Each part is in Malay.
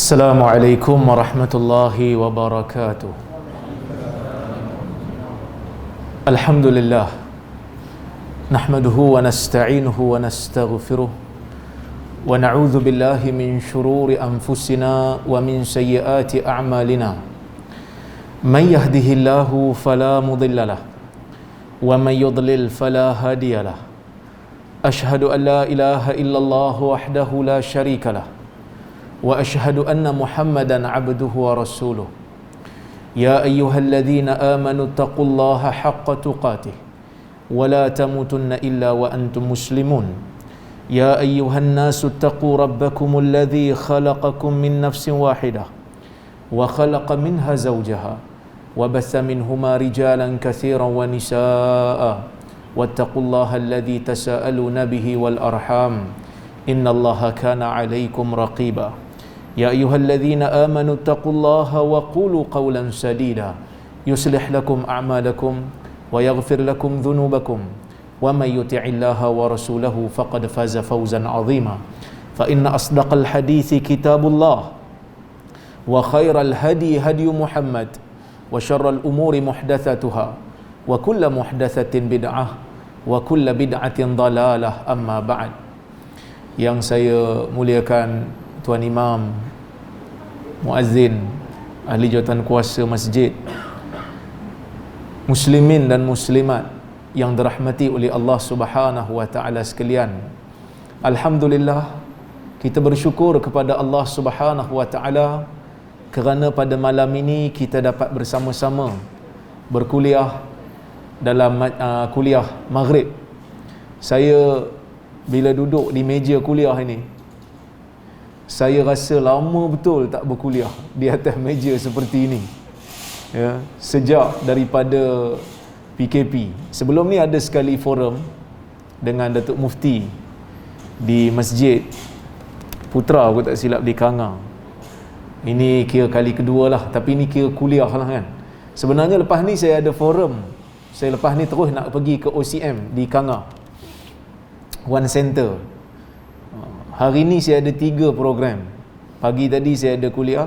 Assalamualaikum warahmatullahi wabarakatuh. Alhamdulillah, nahmaduhu wa nasta'inuhu wa nastaghfiruh wa na'udzu billahi min shururi anfusina wa min sayyiati a'malina. Man yahdihillahu fala mudilla lahu wa man yudlil fala hadiya lahu. Ashhadu an la ilaha illallah wahdahu la syarika lahu wa ashhadu anna Muhammadan abduhu wa rasuluh. Ya ayyuhalladzina amanu taqullaha haqqa tuqatih wa la tamutunna illa wa antum muslimun. Ya ayyuhan nasu taqu rabbakumul ladzi khalaqakum min nafsin wahidah wa khalaqa minha zawjaha wa batha minhuma rijalan katsiran wa nisaa'a wattaqullaha alladzi tasaaluna bihi wal arham innallaha kana 'alaikum raqiba. Ya ayyuhalladzina amanu taqullaha wa qulu qawlan sadida yuslih lakum a'malakum wa yaghfir lakum dhunubakum wa may yuti'illaha wa rasulahu faqad faza fawzan 'azima. Fa inna asdaqal hadithi kitabullah wa khairal hadi hadi Muhammad wa syarral umuri muhdatsatuha wa kullu muhdatsatin bid'ah wa kullu bid'atin dhalalah, amma ba'd. Yang saya muliakan Tuan Imam, Muazzin, ahli jawatan kuasa masjid, muslimin dan muslimat yang dirahmati oleh Allah Subhanahu wa taala sekalian. Alhamdulillah, kita bersyukur kepada Allah Subhanahu wa taala kerana pada malam ini kita dapat bersama-sama berkuliah dalam kuliah Maghrib. Saya bila duduk di meja kuliah ini, saya rasa lama betul tak berkuliah di atas meja seperti ini, ya, sejak daripada PKP. Sebelum ni ada sekali forum dengan Datuk Mufti di Masjid Putra, aku tak silap, di Kangar. Ini kira kali kedua lah, tapi ini kira kuliah lah kan. Sebenarnya lepas ni saya ada forum, saya lepas ni terus nak pergi ke OCM di Kangar, One Center. Hari ni saya ada 3 program. Pagi tadi saya ada kuliah,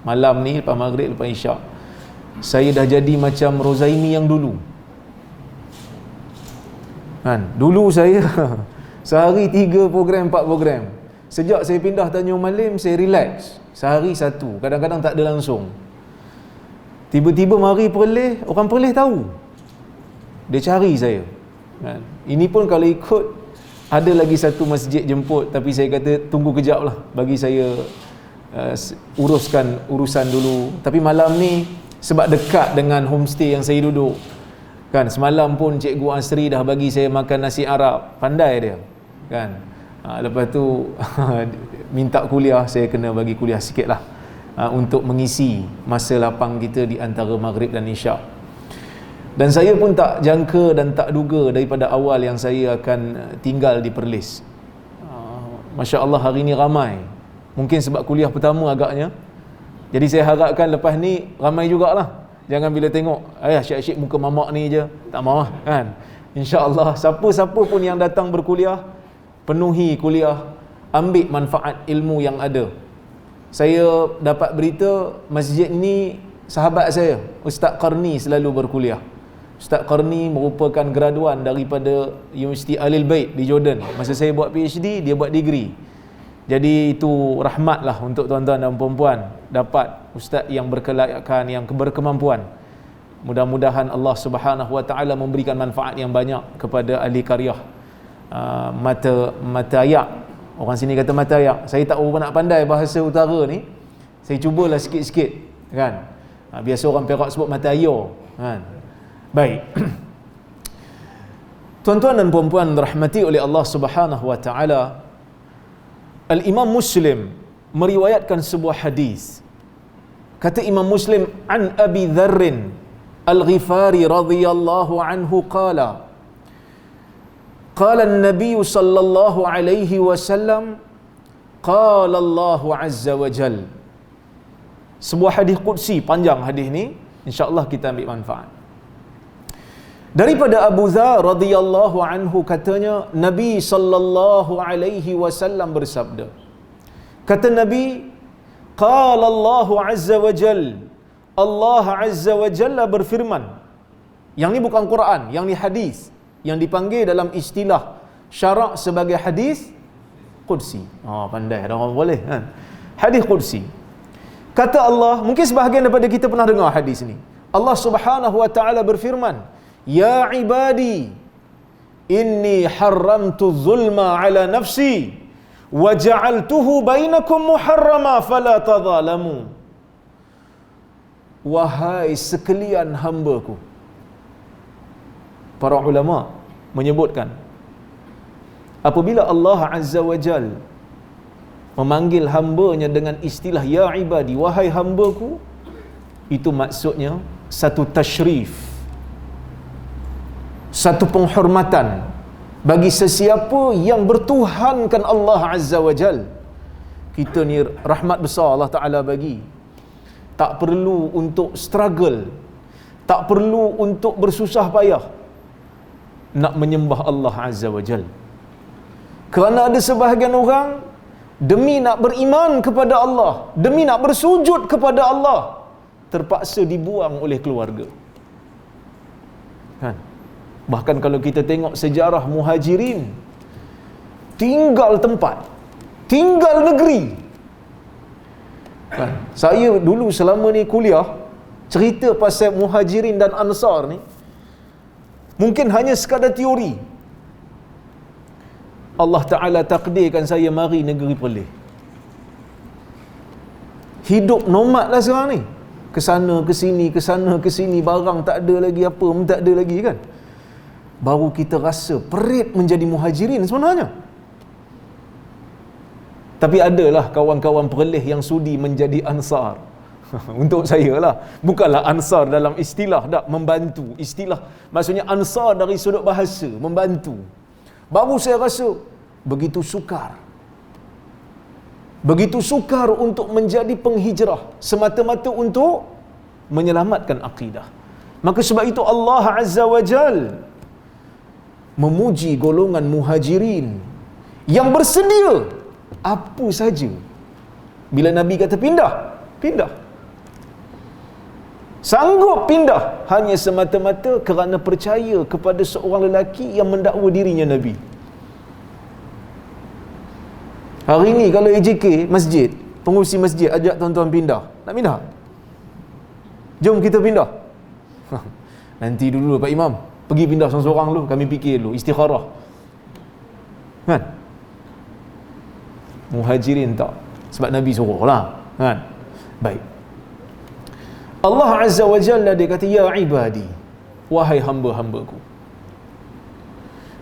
malam ni lepas maghrib, lepas isyak. Saya dah jadi macam Rozaimi yang dulu kan. Dulu saya sehari 3 program, 4 program. Sejak saya pindah Tanjung Malim, saya relax, sehari 1, kadang-kadang tak ada langsung. Tiba-tiba mari Perlis, orang Perlis tahu, dia cari saya kan. Ini pun kalau ikut ada lagi satu masjid jemput, tapi saya kata tunggu kejap lah, bagi saya uruskan urusan dulu. Tapi malam ni sebab dekat dengan homestay yang saya duduk kan, semalam pun Cikgu Asri dah bagi saya makan nasi Arab, pandai dia kan. Lepas tu minta kuliah, saya kena bagi kuliah sikit lah untuk mengisi masa lapang kita di antara maghrib dan isyak. Dan saya pun tak jangka dan tak duga daripada awal yang saya akan tinggal di Perlis. Masya Allah, hari ni ramai. Mungkin sebab kuliah pertama agaknya. Jadi saya harapkan lepas ni ramai jugalah. Jangan bila tengok, asyik-asyik muka mamak ni je, tak mahu kan. Insya Allah, siapa-siapa pun yang datang berkuliah, penuhi kuliah, ambil manfaat ilmu yang ada. Saya dapat berita masjid ni sahabat saya, Ustaz Qarni, selalu berkuliah. Ustaz Qarni merupakan graduan daripada Universiti Ahlul Bait di Jordan. Masa saya buat PhD, dia buat degree. Jadi itu rahmatlah untuk tuan-tuan dan puan-puan dapat ustaz yang berkelayakan, yang berkemampuan. Mudah-mudahan Allah Subhanahu wa taala memberikan manfaat yang banyak kepada ahli karyah mata ayak. Orang sini kata mata ayak. Saya tak berapa nak pandai bahasa utara ni. Saya cubalah sikit-sikit kan. Biasa orang Perak sebut mata ayo kan. Baik. Tuan-tuan dan puan-puan dirahmati oleh Allah Subhanahu wa taala, Al-Imam Muslim meriwayatkan sebuah hadis. Kata Imam Muslim, an Abi Dzarr Al-Ghifari radhiyallahu anhu qala qala an-nabiy sallallahu alaihi wasallam qala Allah azza wa jalla. Sebuah hadis qudsi, panjang hadis ni, insya-Allah kita ambil manfaat. Daripada Abu Dzar radhiyallahu anhu katanya, Nabi sallallahu alaihi wasallam bersabda. Kata Nabi, Qala Allah Azza wa Jal, Allah Azza wa Jalla berfirman. Yang ni bukan Quran, yang ni hadis, yang dipanggil dalam istilah syarak sebagai hadis qudsi. Pandai ada orang boleh kan. Hadis qudsi. Kata Allah, mungkin sebahagian daripada kita pernah dengar hadis ni. Allah Subhanahu wa taala berfirman, "Ya ibadi, inni haramtu zulma ala nafsi wa ja'altuhu bainakum muharrama fala tadhalamu." Wahai sekalian hamba-Ku. Para ulama menyebutkan, apabila Allah Azza wa Jal memanggil hamba-Nya dengan istilah ya ibadi, wahai hamba-Ku, itu maksudnya satu tashrif, satu penghormatan bagi sesiapa yang bertuhankan Allah Azza wa Jal. Kita ni rahmat besar Allah Ta'ala bagi. Tak perlu untuk struggle, tak perlu untuk bersusah payah nak menyembah Allah Azza wa Jal. Kerana ada sebahagian orang demi nak beriman kepada Allah, demi nak bersujud kepada Allah, terpaksa dibuang oleh keluarga. Kan? Bahkan kalau kita tengok sejarah muhajirin, tinggal tempat, tinggal negeri. Kan? Saya dulu selama ni kuliah, cerita pasal muhajirin dan ansar ni mungkin hanya sekadar teori. Allah Ta'ala takdirkan saya mari negeri Perlis. Hidup nomad lah sekarang ni. Kesana ke sini, barang tak ada lagi, apa pun tak ada lagi kan. Baru kita rasa perit menjadi muhajirin sebenarnya. Tapi adalah kawan-kawan Perlis yang sudi menjadi ansar. Untuk saya lah, bukanlah ansar dalam istilah tak, membantu. Istilah maksudnya ansar dari sudut bahasa, membantu. Baru saya rasa begitu sukar. Begitu sukar untuk menjadi penghijrah semata-mata untuk menyelamatkan akidah. Maka sebab itu Allah Azza wa Jal memuji golongan muhajirin yang bersedia apa saja. Bila Nabi kata pindah, pindah. Sanggup pindah hanya semata-mata kerana percaya kepada seorang lelaki yang mendakwa dirinya Nabi. Hari ni kalau AJK masjid, pengurusi masjid ajak tuan-tuan pindah, nak pindah? Jom kita pindah. Nanti dulu Pak Imam, pergi pindah seorang-seorang dulu, kami fikir dulu, istikharah. Kan? Muhajirin tak, sebab Nabi suruh lah. Kan? Baik. Allah Azza wa Jalla dia kata, ya ibadi, wahai hamba-hambaku,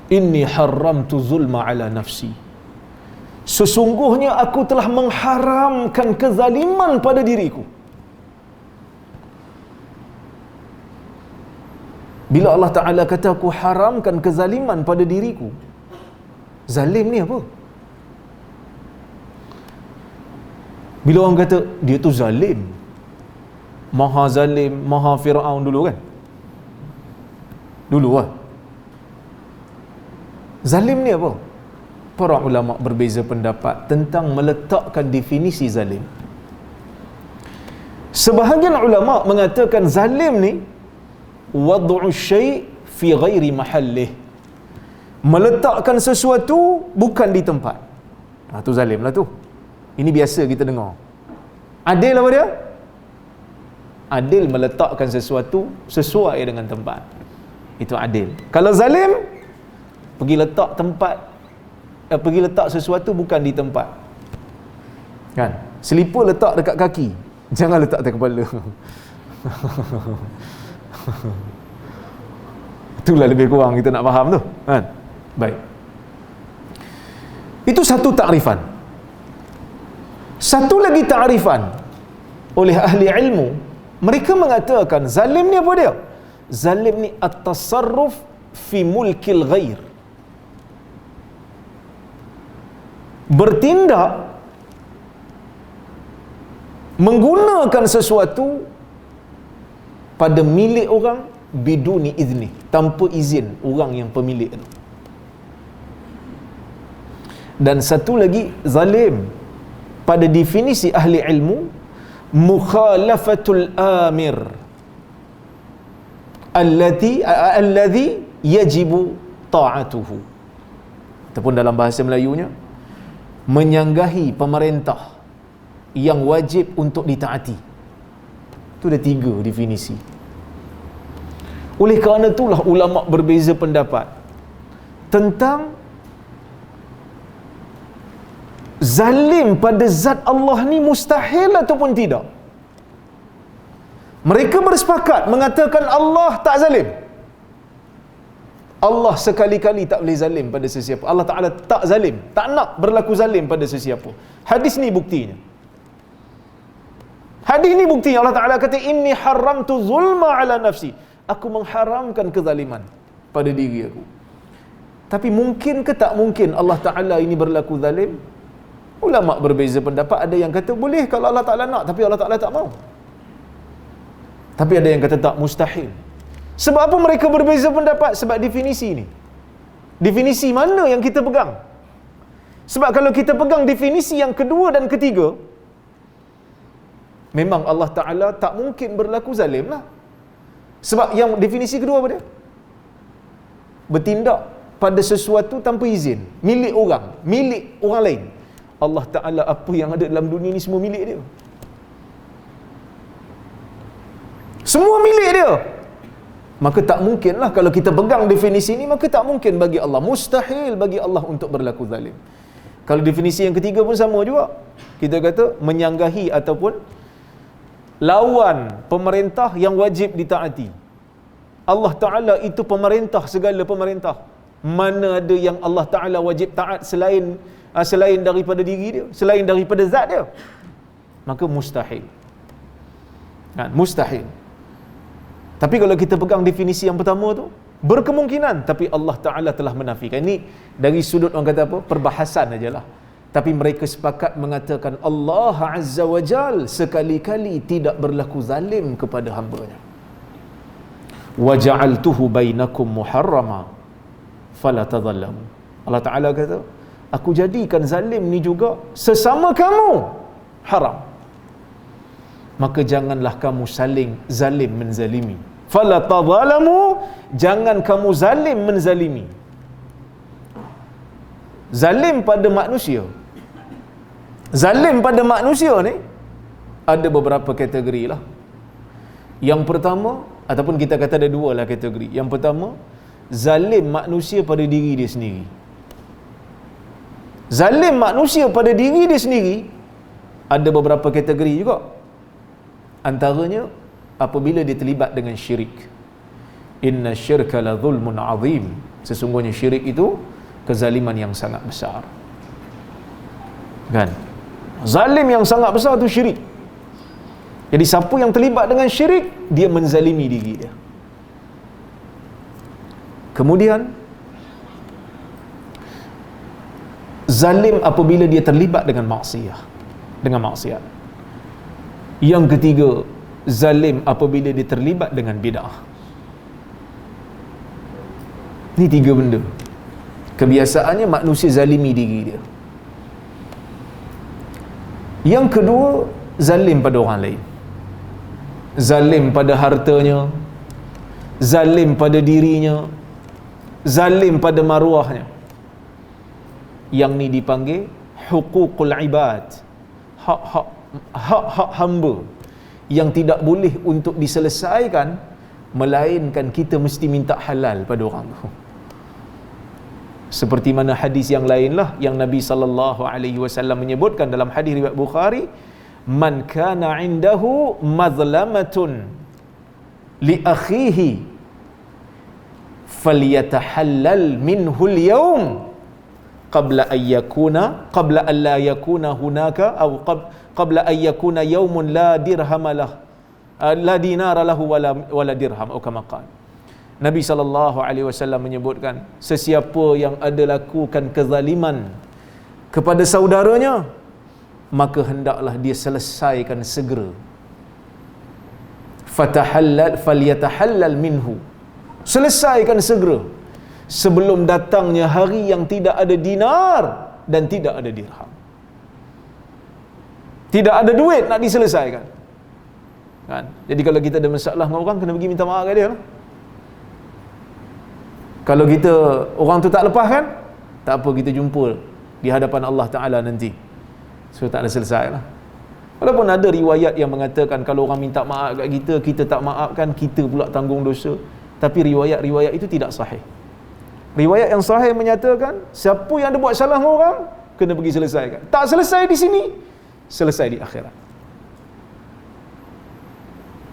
inni haramtu zulma ala nafsi, sesungguhnya aku telah mengharamkan kezaliman pada diriku. Bila Allah Ta'ala kata aku haramkan kezaliman pada diriku, zalim ni apa? Bila orang kata dia tu zalim, maha zalim, maha Fir'aun dulu kan? Dulu lah. Zalim ni apa? Para ulama berbeza pendapat tentang meletakkan definisi zalim. Sebahagian ulama mengatakan zalim ni wad'u syai' fi ghairi mahallih, meletakkan sesuatu bukan di tempat. Tu zalim lah tu. Ini biasa kita dengar. Adil apa dia? Adil meletakkan sesuatu sesuai dengan tempat. Itu adil. Kalau zalim, pergi letak tempat, pergi letak sesuatu bukan di tempat. Kan? Selipar letak dekat kaki, jangan letak atas kepala. Itulah lebih kurang kita nak faham tu. Kan? Baik. Itu satu takrifan. Satu lagi takrifan oleh ahli ilmu, mereka mengatakan zalim ni apa dia? Zalim ni at-tasarruf fi mulkil ghair, bertindak menggunakan sesuatu pada milik orang biduni izni, tanpa izin orang yang pemilik itu. Dan satu lagi zalim, pada definisi ahli ilmu, mukhalafatul amir alladhi yajibu ta'atuhu, ataupun dalam bahasa Melayunya, menyanggahi pemerintah yang wajib untuk ditaati. Itu ada 3 definisi. Oleh kerana itulah ulama berbeza pendapat tentang zalim pada zat Allah ni mustahil ataupun tidak. Mereka bersepakat mengatakan Allah tak zalim. Allah sekali-kali tak boleh zalim pada sesiapa. Allah Ta'ala tak zalim, tak nak berlaku zalim pada sesiapa. Hadis ni buktinya. Hadis ni buktinya. Allah Ta'ala kata, inni haramtu zulma ala nafsi. Aku mengharamkan kezaliman pada diri aku. Tapi mungkin ke tak mungkin Allah Ta'ala ini berlaku zalim? Ulama berbeza pendapat. Ada yang kata boleh kalau Allah Ta'ala nak, tapi Allah Ta'ala tak mau. Tapi ada yang kata tak, mustahil. Sebab apa mereka berbeza pendapat? Sebab definisi ni. Definisi mana yang kita pegang? Sebab kalau kita pegang definisi yang kedua dan ketiga, memang Allah Ta'ala tak mungkin berlaku zalim lah. Sebab yang definisi kedua apa dia? Bertindak pada sesuatu tanpa izin, milik orang lain. Allah Ta'ala apa yang ada dalam dunia ni semua milik dia. Semua milik dia. Maka tak mungkinlah kalau kita pegang definisi ini, maka tak mungkin bagi Allah, mustahil bagi Allah untuk berlaku zalim. Kalau definisi yang ketiga pun sama juga. Kita kata menyanggahi ataupun lawan pemerintah yang wajib ditaati. Allah Ta'ala itu pemerintah, segala pemerintah. Mana ada yang Allah Ta'ala wajib taat selain daripada diri dia, selain daripada zat dia? Maka mustahil. Kan? Mustahil. Tapi kalau kita pegang definisi yang pertama tu, berkemungkinan, tapi Allah Ta'ala telah menafikan. Ini dari sudut orang kata apa? Perbahasan ajalah. Tapi mereka sepakat mengatakan Allah Azza wa Jal sekali-kali tidak berlaku zalim kepada hamba-Nya. Wa ja'altuhu bainakum muharrama fala tadhallamu. Allah Ta'ala kata, aku jadikan zalim ni juga sesama kamu haram. Maka janganlah kamu saling zalim menzalimi. Fala tadhalamu, jangan kamu zalim menzalimi. Zalim pada manusia. Zalim pada manusia ni ada beberapa kategori lah. Yang pertama, ataupun kita kata ada 2 lah kategori. Yang pertama, zalim manusia pada diri dia sendiri. Zalim manusia pada diri dia sendiri ada beberapa kategori juga. Antaranya apabila dia terlibat dengan syirik. Inna syirka la zulmun azim. Sesungguhnya syirik itu kezaliman yang sangat besar. Kan? Zalim yang sangat besar itu syirik. Jadi siapa yang terlibat dengan syirik, dia menzalimi diri dia. Kemudian zalim apabila dia terlibat dengan maksiat. Yang ketiga, zalim apabila dia terlibat dengan bid'ah. Ini 3 benda. Kebiasaannya manusia zalimi diri dia. Yang kedua, zalim pada orang lain. Zalim pada hartanya, zalim pada dirinya, zalim pada maruahnya. Yang ni dipanggil huququl ibad. Hak-hak hamba yang tidak boleh untuk diselesaikan, melainkan kita mesti minta halal pada orang tu. Seperti mana hadis yang lainlah yang Nabi sallallahu alaihi wasallam menyebutkan dalam hadis riwayat Bukhari, man kana indahu mazlamatun li akhihi falyatahallal minhu al-yawm qabla an la yakuna hunaka aw qabla an yakuna yawmun la dirham lahu la dinara lahu wala dirham atau kama qala. Nabi sallallahu alaihi wasallam menyebutkan, sesiapa yang ada lakukan kezaliman kepada saudaranya, maka hendaklah dia selesaikan segera. Falyatahallal minhu, selesaikan segera sebelum datangnya hari yang tidak ada dinar dan tidak ada dirham. Tidak ada duit nak diselesaikan. Kan? Jadi kalau kita ada masalah dengan orang, kena pergi minta maaf kat dia lah. Kalau kita, orang tu tak lepas kan, tak apa, kita jumpa di hadapan Allah Ta'ala nanti. So tak ada selesai lah. Walaupun ada riwayat yang mengatakan kalau orang minta maaf kat kita, kita tak maafkan, kita pula tanggung dosa. Tapi riwayat-riwayat itu tidak sahih. Riwayat yang sahih menyatakan siapa yang ada buat salah dengan orang, kena pergi selesaikan. Tak selesai di sini, selesai di akhirat.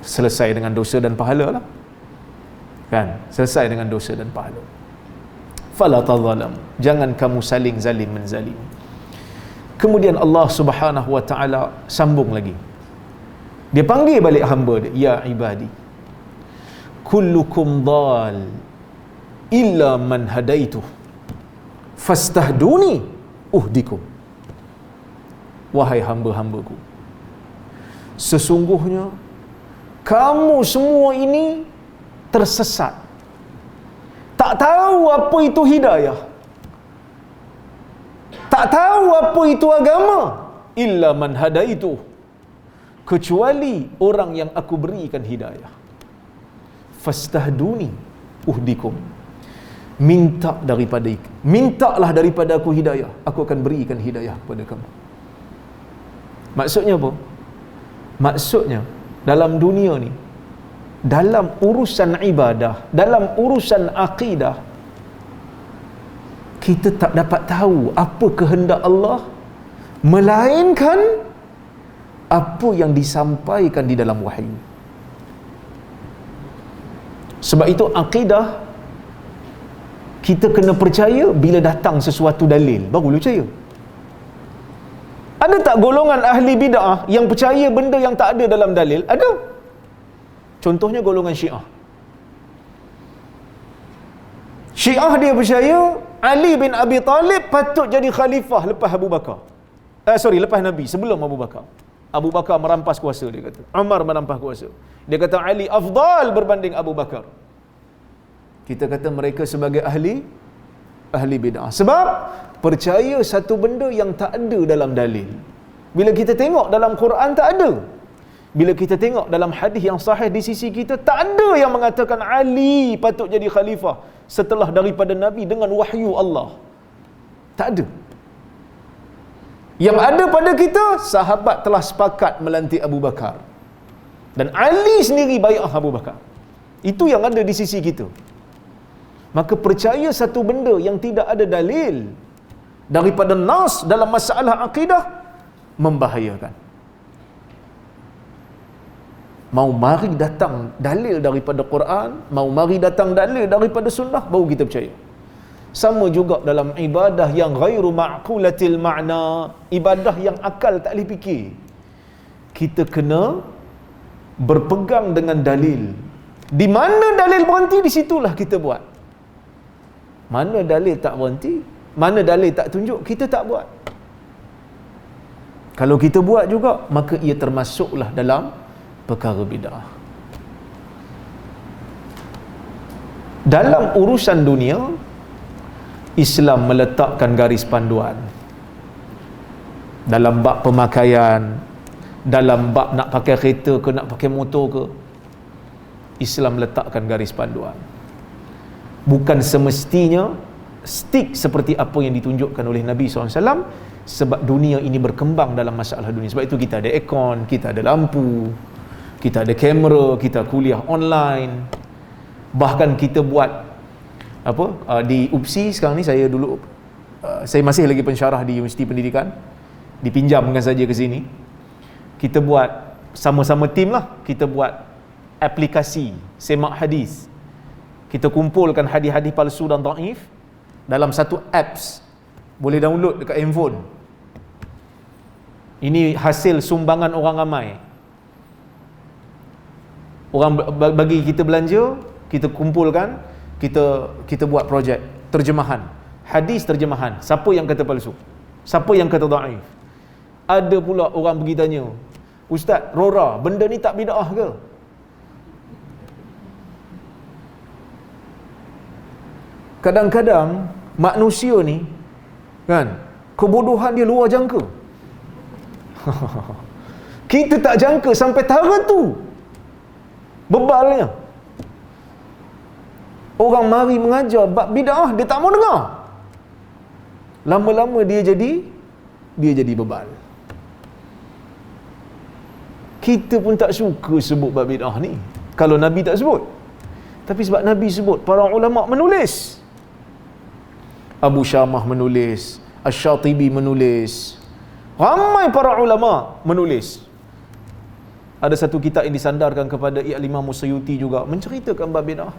Selesai dengan dosa dan pahala lah. Kan? Selesai dengan dosa dan pahala. Fala tadhalam, jangan kamu saling zalim menzalim. Kemudian Allah Subhanahu wa taala sambung lagi. Dia panggil balik hamba dia, ya ibadi, kullukum dhal illa man hadaitu fastahduni uhdikum. Wahai hamba-hambaku, sesungguhnya kamu semua ini tersesat, tak tahu apa itu hidayah, tak tahu apa itu agama, illa man hadaitu, kecuali orang yang aku berikan hidayah. Fastahduni uhdikum, mintalah daripada aku hidayah, aku akan berikan hidayah kepada kamu. Maksudnya apa? Maksudnya dalam dunia ni, dalam urusan ibadah, dalam urusan akidah, kita tak dapat tahu apa kehendak Allah melainkan apa yang disampaikan di dalam wahyu. Sebab itu akidah kita kena percaya bila datang sesuatu dalil baru percaya. Ada tak golongan ahli bid'ah yang percaya benda yang tak ada dalam dalil? Ada. Contohnya golongan Syiah. Syiah dia percaya Ali bin Abi Talib patut jadi khalifah lepas Abu Bakar. Lepas Nabi, sebelum Abu Bakar. Abu Bakar merampas kuasa, dia kata. Umar merampas kuasa. Dia kata Ali afdal berbanding Abu Bakar. Kita kata mereka sebagai ahli bid'ah. Sebab percaya satu benda yang tak ada dalam dalil. Bila kita tengok dalam Quran tak ada. Bila kita tengok dalam hadis yang sahih di sisi kita, tak ada yang mengatakan Ali patut jadi khalifah setelah daripada Nabi dengan wahyu Allah. Tak ada. Yang ada pada kita, sahabat telah sepakat melantik Abu Bakar. Dan Ali sendiri bai'ah Abu Bakar. Itu yang ada di sisi kita. Maka percaya satu benda yang tidak ada dalil daripada nas dalam masalah akidah membahayakan. Mau mari datang dalil daripada Quran, mau mari datang dalil daripada sunnah, baru kita percaya. Sama juga dalam ibadah yang ghairu ma'qulatil ma'na, ibadah yang akal tak boleh fikir. Kita kena berpegang dengan dalil. Di mana dalil berhenti, di situlah kita buat. Mana dalil tak berhenti, mana dalil tak tunjuk, kita tak buat. Kalau kita buat juga, maka ia termasuklah dalam perkara bid'ah. Dalam urusan dunia, Islam meletakkan garis panduan. Dalam bab pemakaian, dalam bab nak pakai kereta ke nak pakai motor ke, Islam letakkan garis panduan. Bukan semestinya stick seperti apa yang ditunjukkan oleh Nabi SAW, sebab dunia ini berkembang dalam masalah dunia. Sebab itu kita ada aircon, kita ada lampu, kita ada kamera, kita kuliah online. Bahkan kita buat di UPSI sekarang ni, saya dulu saya masih lagi pensyarah di Universiti Pendidikan, dipinjamkan saja ke sini. Kita buat sama-sama tim lah, kita buat aplikasi semak hadis. Kita kumpulkan hadis-hadis palsu dan dhaif dalam satu apps, boleh download dekat handphone. Ini hasil sumbangan orang ramai. Orang bagi kita belanja, kita kumpulkan, kita buat projek terjemahan hadis, terjemahan siapa yang kata palsu, siapa yang kata dhaif. Ada pula orang pergi tanya, Ustaz, Rora, benda ni tak bid'ah ke? Kadang-kadang manusia ni kan, kebodohan dia luar jangka. Kita tak jangka sampai tahap tu. Bebalnya. Orang mari mengajar bab bid'ah, dia tak mau dengar. Lama-lama dia jadi bebal. Kita pun tak suka sebut bab bid'ah ni kalau Nabi tak sebut. Tapi sebab Nabi sebut, para ulama menulis. Abu Syamah menulis, Asy-Syatibi menulis, ramai para ulama menulis. Ada satu kitab yang disandarkan kepada Imam Suyuti juga menceritakan bab bid'ah.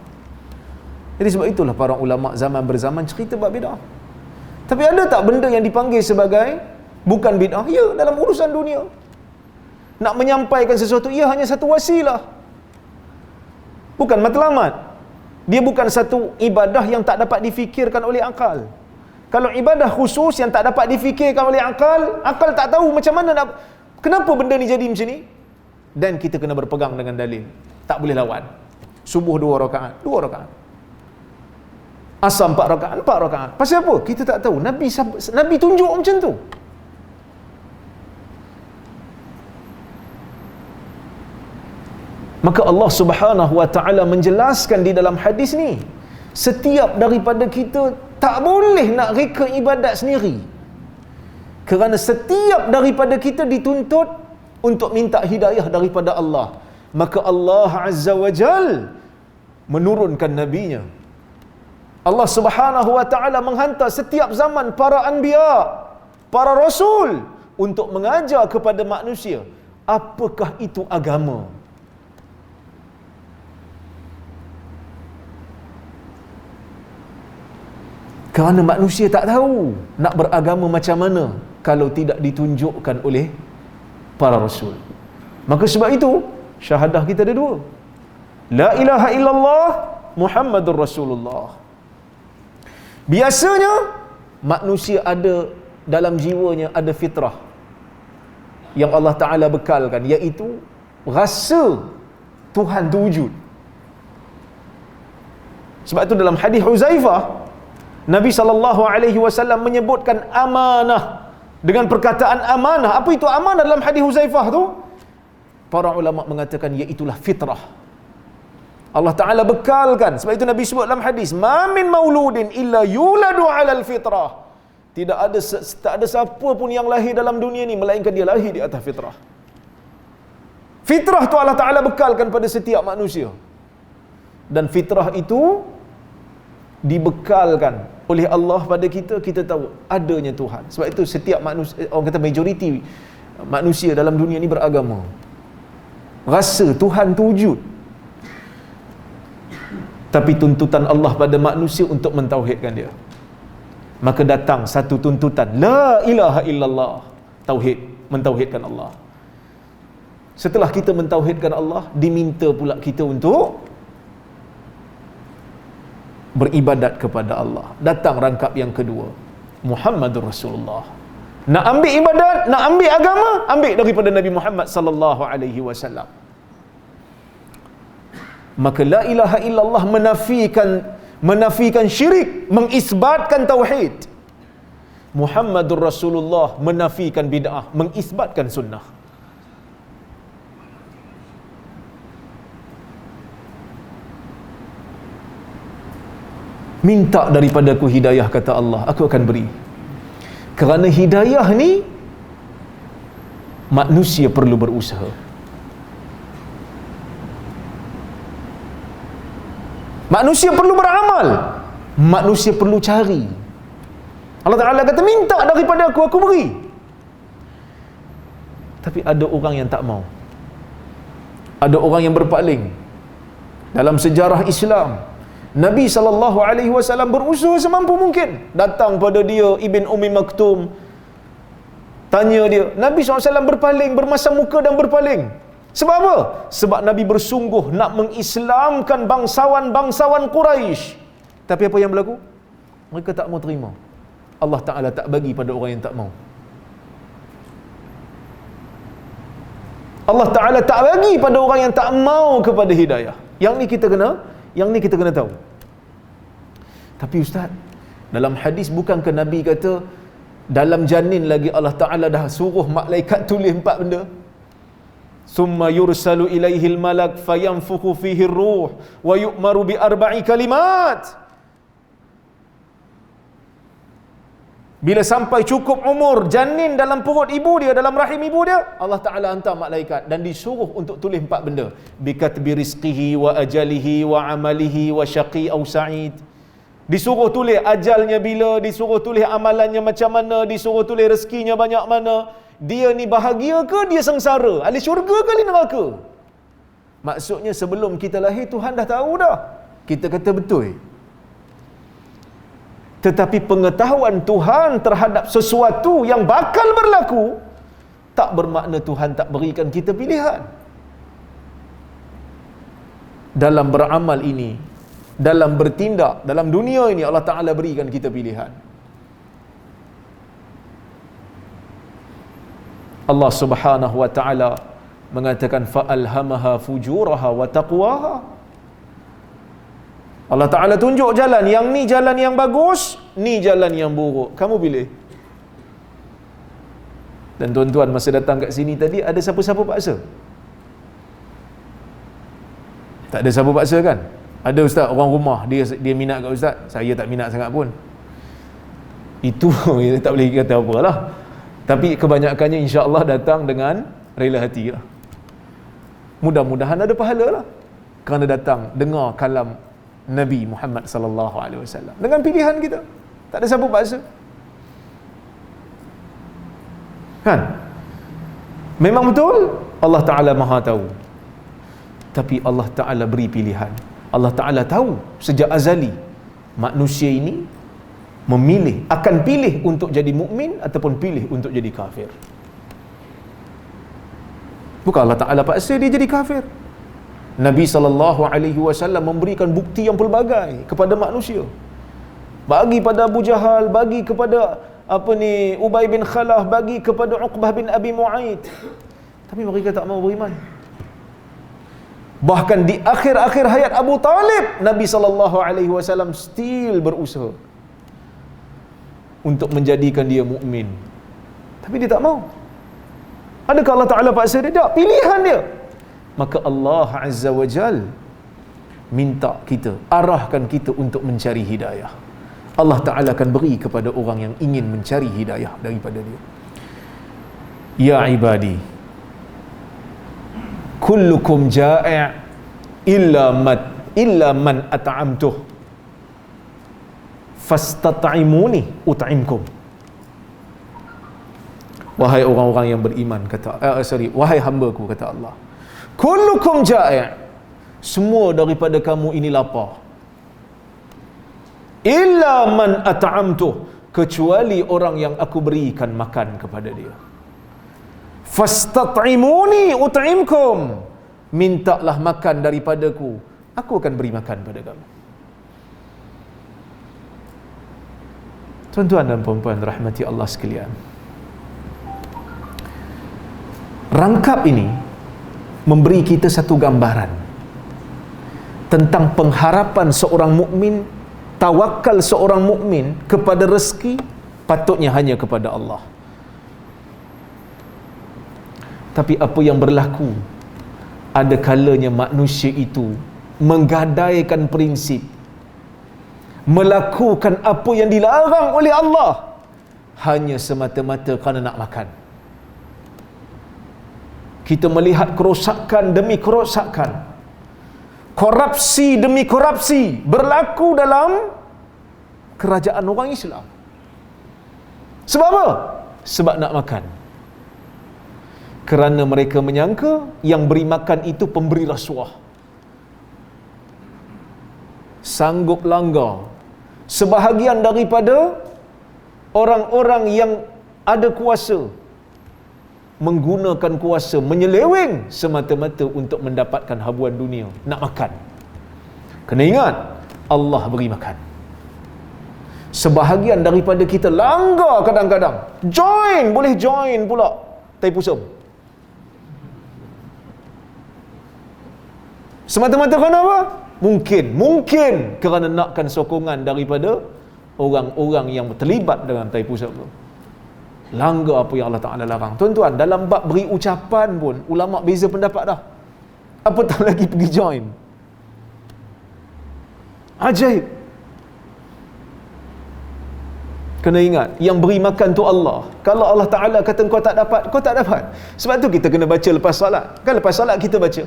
Jadi sebab itulah para ulama zaman berzaman cerita bab bid'ah. Tapi ada tak benda yang dipanggil sebagai bukan bid'ah? Ya, dalam urusan dunia. Nak menyampaikan sesuatu, ia hanya satu wasilah. Bukan matlamat. Dia bukan satu ibadah yang tak dapat difikirkan oleh akal. Kalau ibadah khusus yang tak dapat difikirkan oleh akal, akal tak tahu macam mana nak, kenapa benda ni jadi macam ni? Dan kita kena berpegang dengan dalil. Tak boleh lawan. Subuh 2 rakaat, 2 rakaat. Asar 4 rakaat, 4 rakaat. Pasal apa? Kita tak tahu. Nabi tunjuk macam tu. Maka Allah Subhanahu wa taala menjelaskan di dalam hadis ni, setiap daripada kita tak boleh nak reka ibadat sendiri. Kerana setiap daripada kita dituntut untuk minta hidayah daripada Allah. Maka Allah Azza wa Jal menurunkan nabinya. Allah Subhanahu wa taala menghantar setiap zaman para anbiya, para rasul untuk mengajar kepada manusia apakah itu agama. Kerana manusia tak tahu nak beragama macam mana kalau tidak ditunjukkan oleh para rasul. Maka sebab itu syahadah kita ada 2. La ilaha illallah Muhammadur Rasulullah. Biasanya manusia ada dalam jiwanya ada fitrah yang Allah Ta'ala bekalkan, iaitu rasa Tuhan tu wujud. Sebab itu dalam hadis Huzaifah, Nabi SAW menyebutkan amanah dengan perkataan amanah. Apa itu amanah dalam hadis Huzaifah tu? Para ulama mengatakan iaitulah fitrah. Allah Ta'ala bekalkan. Sebab itu Nabi sebut dalam hadis, ma min mauludin illa yuladu alal fitrah. Tak ada siapa pun yang lahir dalam dunia ni melainkan dia lahir di atas fitrah. Fitrah tu Allah Ta'ala bekalkan pada setiap manusia. Dan fitrah itu dibekalkan oleh Allah pada kita, kita tahu adanya Tuhan. Sebab itu setiap manusia, orang kata majoriti manusia dalam dunia ni beragama, rasa Tuhan tu wujud. Tapi tuntutan Allah pada manusia untuk mentauhidkan dia. Maka datang satu tuntutan, la ilaha illallah, tauhid, mentauhidkan Allah. Setelah kita mentauhidkan Allah, diminta pula kita untuk beribadat kepada Allah. Datang rangkap yang kedua, Muhammadur Rasulullah. Nak ambil ibadat, nak ambil agama, ambil daripada Nabi Muhammad sallallahu alaihi wasallam. Maka la ilaha illallah menafikan syirik, mengisbatkan tauhid. Muhammadur Rasulullah menafikan bid'ah, mengisbatkan sunnah. Minta daripada aku hidayah, kata Allah, aku akan beri. Kerana hidayah ni manusia perlu berusaha. Manusia perlu beramal. Manusia perlu cari. Allah Ta'ala kata, minta daripada aku beri. Tapi ada orang yang tak mau. Ada orang yang berpaling. Dalam sejarah Islam, Nabi SAW berusaha semampu mungkin. Datang pada dia Ibn Ummi Maktum, tanya dia. Nabi SAW berpaling, bermasam muka dan berpaling. Sebab apa? Sebab Nabi bersungguh nak mengislamkan bangsawan-bangsawan Quraisy. Tapi apa yang berlaku? Mereka tak mau terima. Allah Ta'ala tak bagi pada orang yang tak mau. Allah Ta'ala tak bagi pada orang yang tak mau kepada hidayah. Yang ni kita kena tahu. Tapi Ustaz, dalam hadis bukankah Nabi kata dalam janin lagi Allah Ta'ala dah suruh malaikat tulis 4 benda? thumma yursalu ilaihil malak fayanfukhu fihi ruh wa yu'maru bi arba'i kalimat. Bila sampai cukup umur janin dalam perut ibu dia, dalam rahim ibu dia, Allah Ta'ala hantar malaikat dan disuruh untuk tulis 4 benda. Bikatbi rizqihi wa ajalihi wa amalihi wa syaqi aw sa'id. Disuruh tulis ajalnya bila, disuruh tulis amalannya macam mana, disuruh tulis rezekinya banyak mana, dia ni bahagia ke dia sengsara, ahli syurga ke ahli neraka. Maksudnya sebelum kita lahir Tuhan dah tahu dah. Kita kata betul. Tetapi pengetahuan Tuhan terhadap sesuatu yang bakal berlaku tak bermakna Tuhan tak berikan kita pilihan. Dalam beramal ini, dalam bertindak, dalam dunia ini Allah Ta'ala berikan kita pilihan. Allah Subhanahu wa Ta'ala mengatakan fa'alhamaha fujuraha wa taqwaha. Allah Ta'ala tunjuk jalan, yang ni jalan yang bagus, ni jalan yang buruk. Kamu pilih. Dan tuan-tuan masa datang kat sini tadi, ada siapa-siapa paksa? Tak ada siapa paksa kan? Ada ustaz, orang rumah, dia minat kat ustaz. Saya tak minat sangat pun. Itu tak boleh kata apa lah. Tapi kebanyakannya insya-Allah datang dengan rela hati lah. Mudah-mudahan ada pahala lah. Kerana datang dengar kalam Nabi Muhammad sallallahu alaihi wasallam dengan pilihan kita. Tak ada siapa paksa. Kan? Memang betul Allah Ta'ala Maha tahu. Tapi Allah Ta'ala beri pilihan. Allah Ta'ala tahu sejak azali manusia ini memilih, akan pilih untuk jadi mukmin ataupun pilih untuk jadi kafir. Bukan Allah Ta'ala paksa dia jadi kafir. Nabi SAW memberikan bukti yang pelbagai kepada manusia. Bagi pada Abu Jahal, bagi kepada Ubay bin Khalaf, bagi kepada Uqbah bin Abi Mu'aid. Tapi mereka tak mau beriman. Bahkan di akhir-akhir hayat Abu Talib, Nabi SAW still berusaha untuk menjadikan dia mukmin. Tapi dia tak mau. Adakah Allah Ta'ala paksa dia? Tak, pilihan dia. Maka Allah Azza wa Jal minta kita, arahkan kita untuk mencari hidayah. Allah Ta'ala akan beri kepada orang yang ingin mencari hidayah daripada dia. Ya ibadi, kullukum ja'i' illa man at'amtuh fastat'imuni ut'imkum. Wahai orang-orang yang beriman, wahai hamba-Ku, kata Allah, kullukum ja'i', semua daripada kamu ini lapar, illa man at'amtuh, kecuali orang yang aku berikan makan kepada dia. Fastat'imuni ut'imkum, mintalah makan daripadaku, aku akan beri makan pada kamu. Tuan-tuan dan puan-puan rahmati Allah sekalian, rangkap ini memberi kita satu gambaran tentang pengharapan seorang mukmin, tawakal seorang mukmin kepada rezeki patutnya hanya kepada Allah. Tapi apa yang berlaku, ada kalanya manusia itu menggadaikan prinsip, melakukan apa yang dilarang oleh Allah hanya semata-mata kerana nak makan. Kita melihat kerosakan demi kerosakan, korupsi demi korupsi berlaku dalam kerajaan orang Islam. Sebab apa? Sebab nak makan. Kerana mereka menyangka yang beri makan itu pemberi rasuah, sanggup langgar. Sebahagian daripada orang-orang yang ada kuasa menggunakan kuasa menyeleweng semata-mata untuk mendapatkan habuan dunia, nak makan. Kena ingat, Allah beri makan. Sebahagian daripada kita langgar kadang-kadang. Boleh join pula tai pusam. Semata-mata kerana apa? Mungkin kerana nakkan sokongan daripada orang-orang yang terlibat dalam tai pusat tu. Langgar apa yang Allah Ta'ala larang. Tuan-tuan, dalam bab beri ucapan pun ulama beza pendapat dah. Apatah lagi pergi join. Ajaib. Kena ingat, yang beri makan tu Allah. Kalau Allah Ta'ala kata kau tak dapat, kau tak dapat. Sebab tu kita kena baca lepas solat. Kan lepas solat kita baca,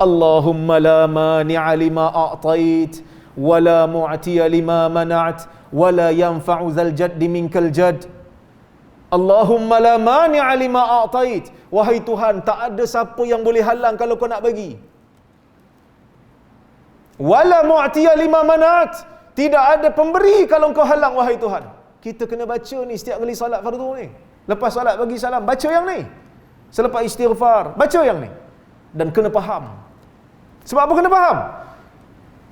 Allahumma la mani'a lima a'tait, wa la mu'tiya lima mana'at, wa la yanfa'u dzal jaddi minkal jadd. Allahumma la mani'a lima a'tait. Wahai Tuhan, tak ada siapa yang boleh halang kalau kau nak bagi. Wa la mu'tiya lima mana'at. Tidak ada pemberi kalau kau halang, wahai Tuhan. Kita kena baca ni setiap kali salat fardu ni. Lepas salat bagi salam, baca yang ni. Selepas istighfar, baca yang ni. Dan kena faham. Sebab apa kena faham?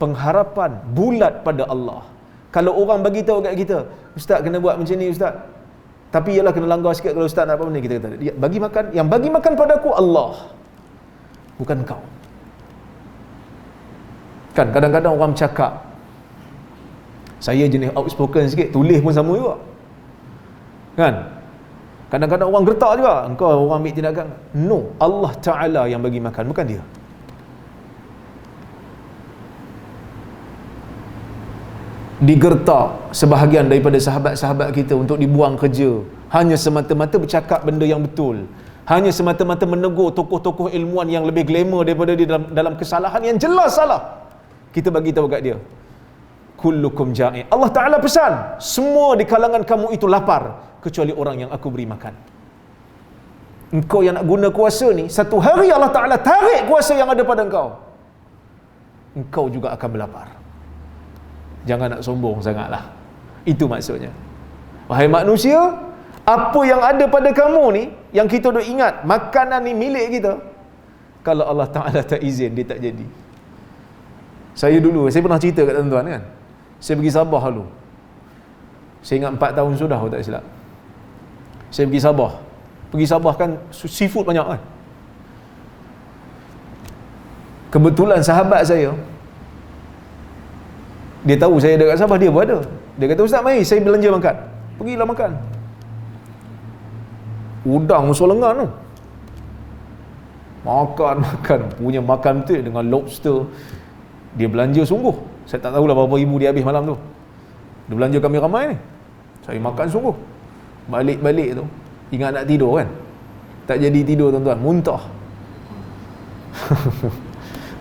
Pengharapan bulat pada Allah. Kalau orang bagi tahu kat kita, ustaz kena buat macam ni ustaz. Tapi ialah kena langgar sikit kalau ustaz nak apa benda, kita kata, dia bagi makan, yang bagi makan padaku Allah. Bukan kau. Kan kadang-kadang orang bercakap, saya jenis outspoken sikit, tulis pun sama juga. Kan? Kadang-kadang orang gertak juga, engkau orang ambil tindakan. No, Allah Ta'ala yang bagi makan, bukan dia. Digertak sebahagian daripada sahabat-sahabat kita untuk dibuang kerja hanya semata-mata bercakap benda yang betul, hanya semata-mata menegur tokoh-tokoh ilmuwan yang lebih glamour daripada dia dalam kesalahan yang jelas salah. Kita bagi tahu kat dia, kullukum ja'i. Allah Ta'ala pesan, semua di kalangan kamu itu lapar kecuali orang yang aku beri makan. Engkau yang nak guna kuasa ni, satu hari Allah Ta'ala tarik kuasa yang ada pada engkau, engkau juga akan berlapar. Jangan nak sombong sangatlah. Itu maksudnya. Wahai manusia, apa yang ada pada kamu ni, yang kita duk ingat makanan ni milik kita, kalau Allah Ta'ala tak izin, dia tak jadi. Saya pernah cerita kat tuan-tuan kan, saya pergi Sabah dulu. Saya ingat 4 tahun sudah, kalau tak silap. Saya pergi Sabah. Pergi Sabah kan seafood banyak kan. Kebetulan sahabat saya, dia tahu saya dekat Sabah, dia pun ada. Dia kata, ustaz mari saya belanja makan. Pergilah makan. Udang musuh lengan tu. Makan. Punya makan betul dengan lobster. Dia belanja sungguh. Saya tak tahulah berapa ribu dia habis malam tu. Dia belanja kami ramai ni. Saya makan sungguh. Balik-balik tu, ingat nak tidur kan. Tak jadi tidur tuan-tuan. Muntah.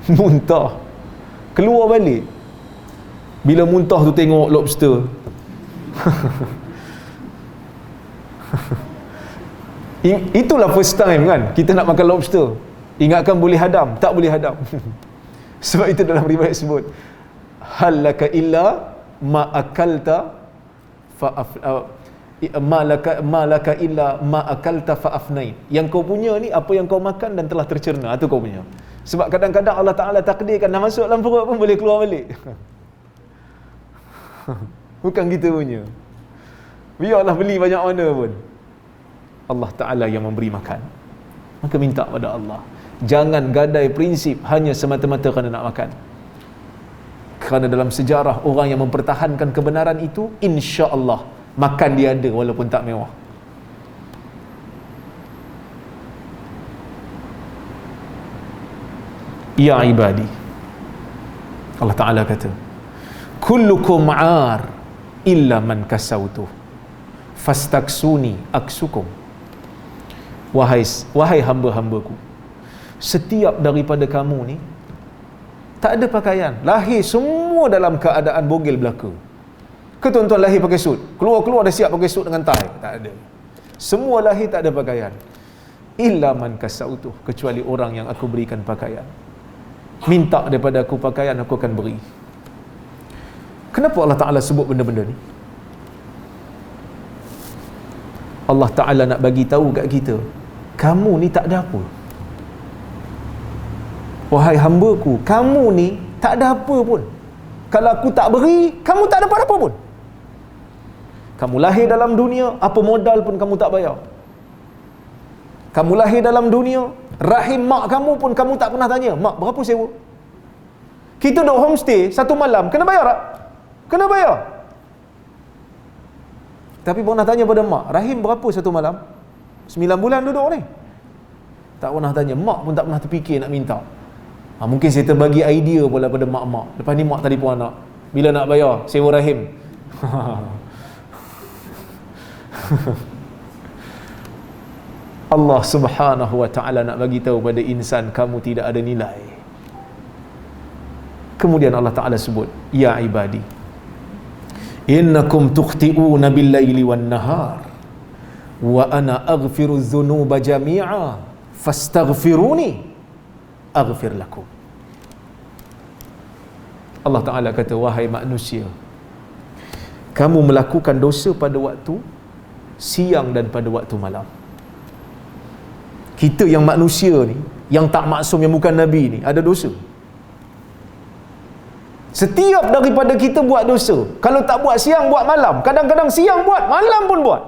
Muntah. Keluar balik. Bila muntah tu tengok lobster. Itulah first time kan kita nak makan lobster. Ingatkan boleh hadam, tak boleh hadam. Sebab itu dalam riwayat sebut, halaka illa ma akalta fa malaka illa ma akalta fa afnain. Yang kau punya ni apa yang kau makan dan telah tercerna, itu kau punya. Sebab kadang-kadang Allah Ta'ala takdirkan dah masuk dalam perut pun boleh keluar balik. Bukan kita punya. Biarlah beli banyak mana pun, Allah Ta'ala yang memberi makan. Maka minta pada Allah, jangan gadai prinsip hanya semata-mata kerana nak makan. Kerana dalam sejarah orang yang mempertahankan kebenaran itu, insya-Allah makan dia ada walaupun tak mewah. Ya ibadi, Allah Ta'ala kata, kullukum 'ar illa man kasautu fastaksuni aksukum. Wahai hamba-hambaku, setiap daripada kamu ni tak ada pakaian, lahir semua dalam keadaan bogel belaka. Ke tuan-tuan lahir pakai suit, keluar dah siap pakai suit dengan tie? Tak ada. Semua lahir tak ada pakaian. Illa man kasautu, kecuali orang yang aku berikan pakaian. Minta daripada aku pakaian, aku akan beri. Kenapa Allah Ta'ala sebut benda-benda ni? Allah Ta'ala nak bagi tahu kat kita, kamu ni tak ada apa. Wahai hamba-Ku, kamu ni tak ada apa pun. Kalau aku tak beri, kamu tak dapat apa pun. Kamu lahir dalam dunia, apa modal pun kamu tak bayar. Kamu lahir dalam dunia, rahim mak kamu pun kamu tak pernah tanya, mak berapa sewa? Kita duduk homestay 1 malam, kena bayar tak? Kena bayar. Tapi pernah tanya pada mak, rahim berapa satu malam? 9 bulan duduk ni. Tak pernah tanya, mak pun tak pernah terfikir nak minta. Mungkin saya terbagi idea pula pada mak-mak. Lepas ni mak telefon anak, bila nak bayar sewa rahim? Allah Subhanahu wa ta'ala nak bagi tahu pada insan, kamu tidak ada nilai. Kemudian Allah Ta'ala sebut, ya ibadi, innakum tukhti'una bil-laili wan-nahar wa ana aghfiru dhunuba jami'a fastaghfiruni aghfir lakum. Allah Ta'ala kata, wahai manusia, kamu melakukan dosa pada waktu siang dan pada waktu malam. Kita yang manusia ni, yang tak maksum, yang bukan Nabi ni, ada dosa. Setiap daripada kita buat dosa. Kalau tak buat siang, buat malam. Kadang-kadang siang buat, malam pun buat.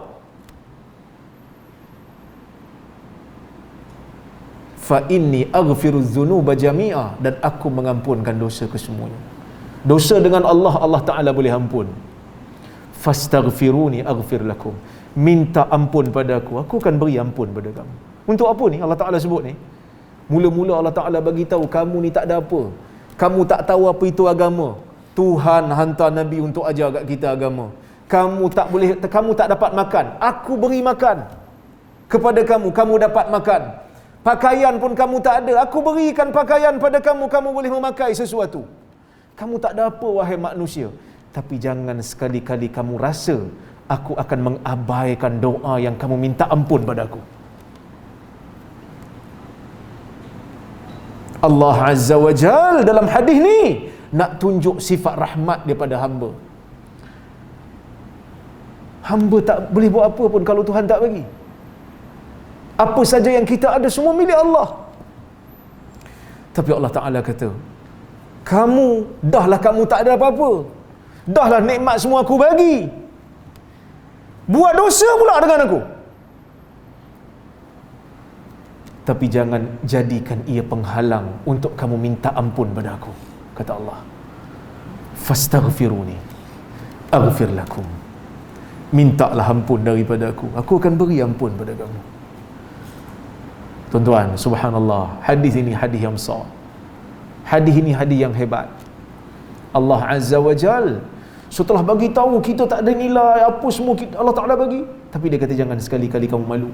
Fa inni aghfiru dzunuba jami'a, dan aku mengampunkan dosa kesemuanya. Dosa dengan Allah, Allah Ta'ala boleh ampun. Fastaghfiruni aghfir lakum. Minta ampun pada aku akan beri ampun pada kamu. Untuk apa ni Allah Ta'ala sebut ni? Mula-mula Allah Ta'ala bagi tahu, kamu ni tak ada apa. Kamu tak tahu apa itu agama. Tuhan hantar Nabi untuk ajar kat kita agama. Kamu tak dapat makan, aku beri makan kepada kamu, kamu dapat makan. Pakaian pun kamu tak ada, aku berikan pakaian pada kamu, kamu boleh memakai sesuatu. Kamu tak ada apa wahai manusia. Tapi jangan sekali-kali kamu rasa aku akan mengabaikan doa yang kamu minta ampun pada aku. Allah Azza wa Jal dalam hadis ni nak tunjuk sifat rahmat daripada hamba. Hamba tak boleh buat apa pun kalau Tuhan tak bagi. Apa saja yang kita ada semua milik Allah. Tapi Allah Ta'ala kata, kamu tak ada apa-apa. Dahlah nikmat semua aku bagi. Buat dosa pula dengan aku. Tapi jangan jadikan ia penghalang untuk kamu minta ampun pada aku, kata Allah. Fastaghfiruni aghfir lakum. Mintalah ampun daripada aku akan beri ampun pada kamu. Tuan-tuan, subhanallah, hadis ini hadis yang besar. Hadis ini hadis yang hebat. Allah Azza wa Jal setelah bagi tahu kita tak ada nilai, apa semua Allah Ta'ala bagi, tapi dia kata jangan sekali-kali kamu malu.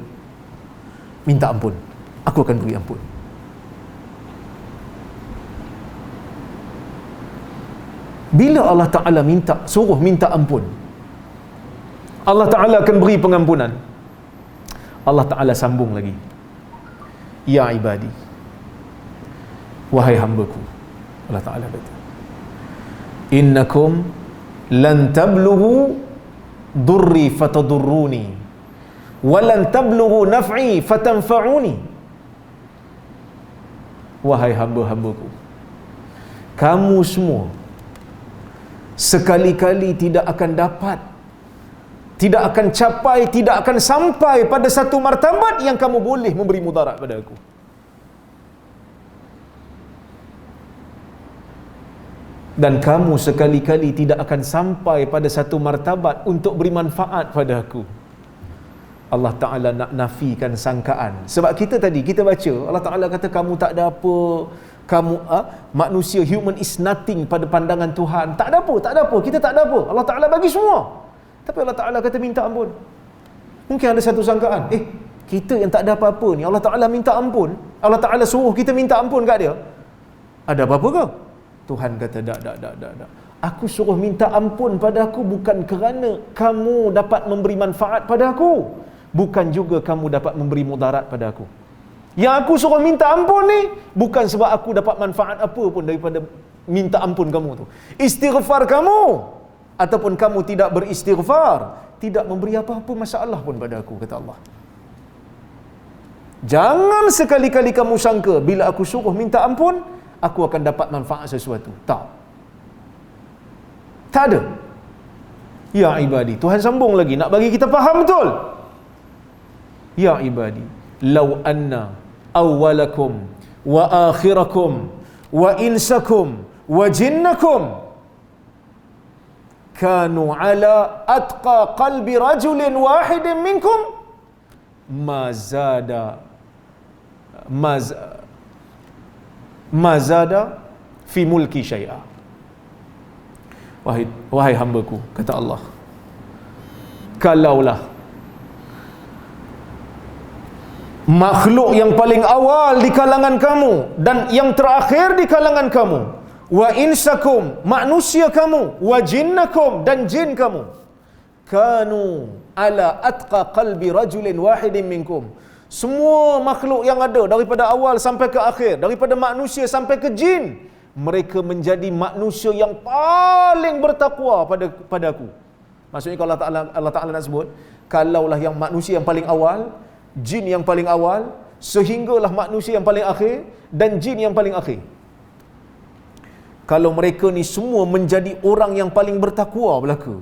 Minta ampun, aku akan beri ampun. Bila Allah Ta'ala suruh minta ampun, Allah Ta'ala akan beri pengampunan. Allah Ta'ala sambung lagi, ya ibadi, wahai hambaku. Allah Ta'ala kata, innakum lan tablughu durri fatadurruni wa lan tablughu naf'i fatanfa'uni. Wahai hamba-hambaku, kamu semua sekali-kali tidak akan dapat, tidak akan capai, tidak akan sampai pada satu martabat yang kamu boleh memberi mudarat pada aku. Dan kamu sekali-kali tidak akan sampai pada satu martabat untuk beri manfaat pada aku. Allah Ta'ala nak nafikan sangkaan. Sebab kita baca, Allah Ta'ala kata kamu tak ada apa, kamu manusia, human is nothing pada pandangan Tuhan. Tak ada apa, kita tak ada apa. Allah Ta'ala bagi semua. Tapi Allah Ta'ala kata minta ampun. Mungkin ada satu sangkaan, kita yang tak ada apa-apa ni, Allah Ta'ala minta ampun, Allah Ta'ala suruh kita minta ampun kat dia, ada apa-apa ke? Tuhan kata tak. Aku suruh minta ampun pada aku bukan kerana kamu dapat memberi manfaat pada aku, bukan juga kamu dapat memberi mudarat pada aku. Yang aku suruh minta ampun ni bukan sebab aku dapat manfaat apa pun daripada minta ampun kamu tu. Istighfar kamu ataupun kamu tidak beristighfar tidak memberi apa-apa masalah pun pada aku, kata Allah. Jangan sekali-kali kamu sangka bila aku suruh minta ampun aku akan dapat manfaat sesuatu. Tak ada. Ya ibadi, Tuhan sambung lagi nak bagi kita faham betul. Ya ibadi, law anna awwalakum wa akhirakum wa insakum wa jinnakum kanu ala atqa qalbi rajulin wahidin minkum ma zada fi mulki syai'a. Wahai hambaku, kata Allah, kalaulah makhluk yang paling awal di kalangan kamu dan yang terakhir di kalangan kamu, wa insakum, manusia kamu, wa jinnakum, dan jin kamu, kanu ala atqa qalbi rajulin wahidin minkum, semua makhluk yang ada daripada awal sampai ke akhir, daripada manusia sampai ke jin, mereka menjadi manusia yang paling bertakwa pada aku. Maksudnya kalau Allah Ta'ala nak sebut, kalaulah yang manusia yang paling awal, jin yang paling awal, sehinggalah manusia yang paling akhir dan jin yang paling akhir, kalau mereka ni semua menjadi orang yang paling bertakwa belaka,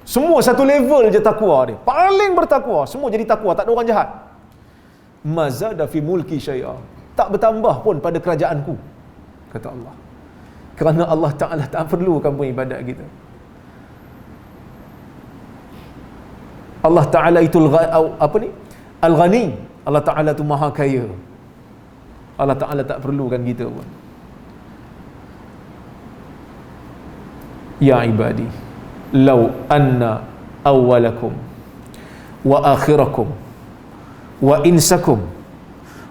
semua satu level je takwa dia, paling bertakwa, semua jadi takwa, tak ada orang jahat, mazada fi mulki syai'a, tak bertambah pun pada kerajaanku, kata Allah. Kerana Allah Ta'ala tak perlu kamu ibadat kita. Allah Ta'ala itu Al-Ghani. Allah Ta'ala tu maha kaya. Allah Ta'ala tak perlukan kita pun. Ya ibadi, law anna awwalakum wa akhirakum wa insakum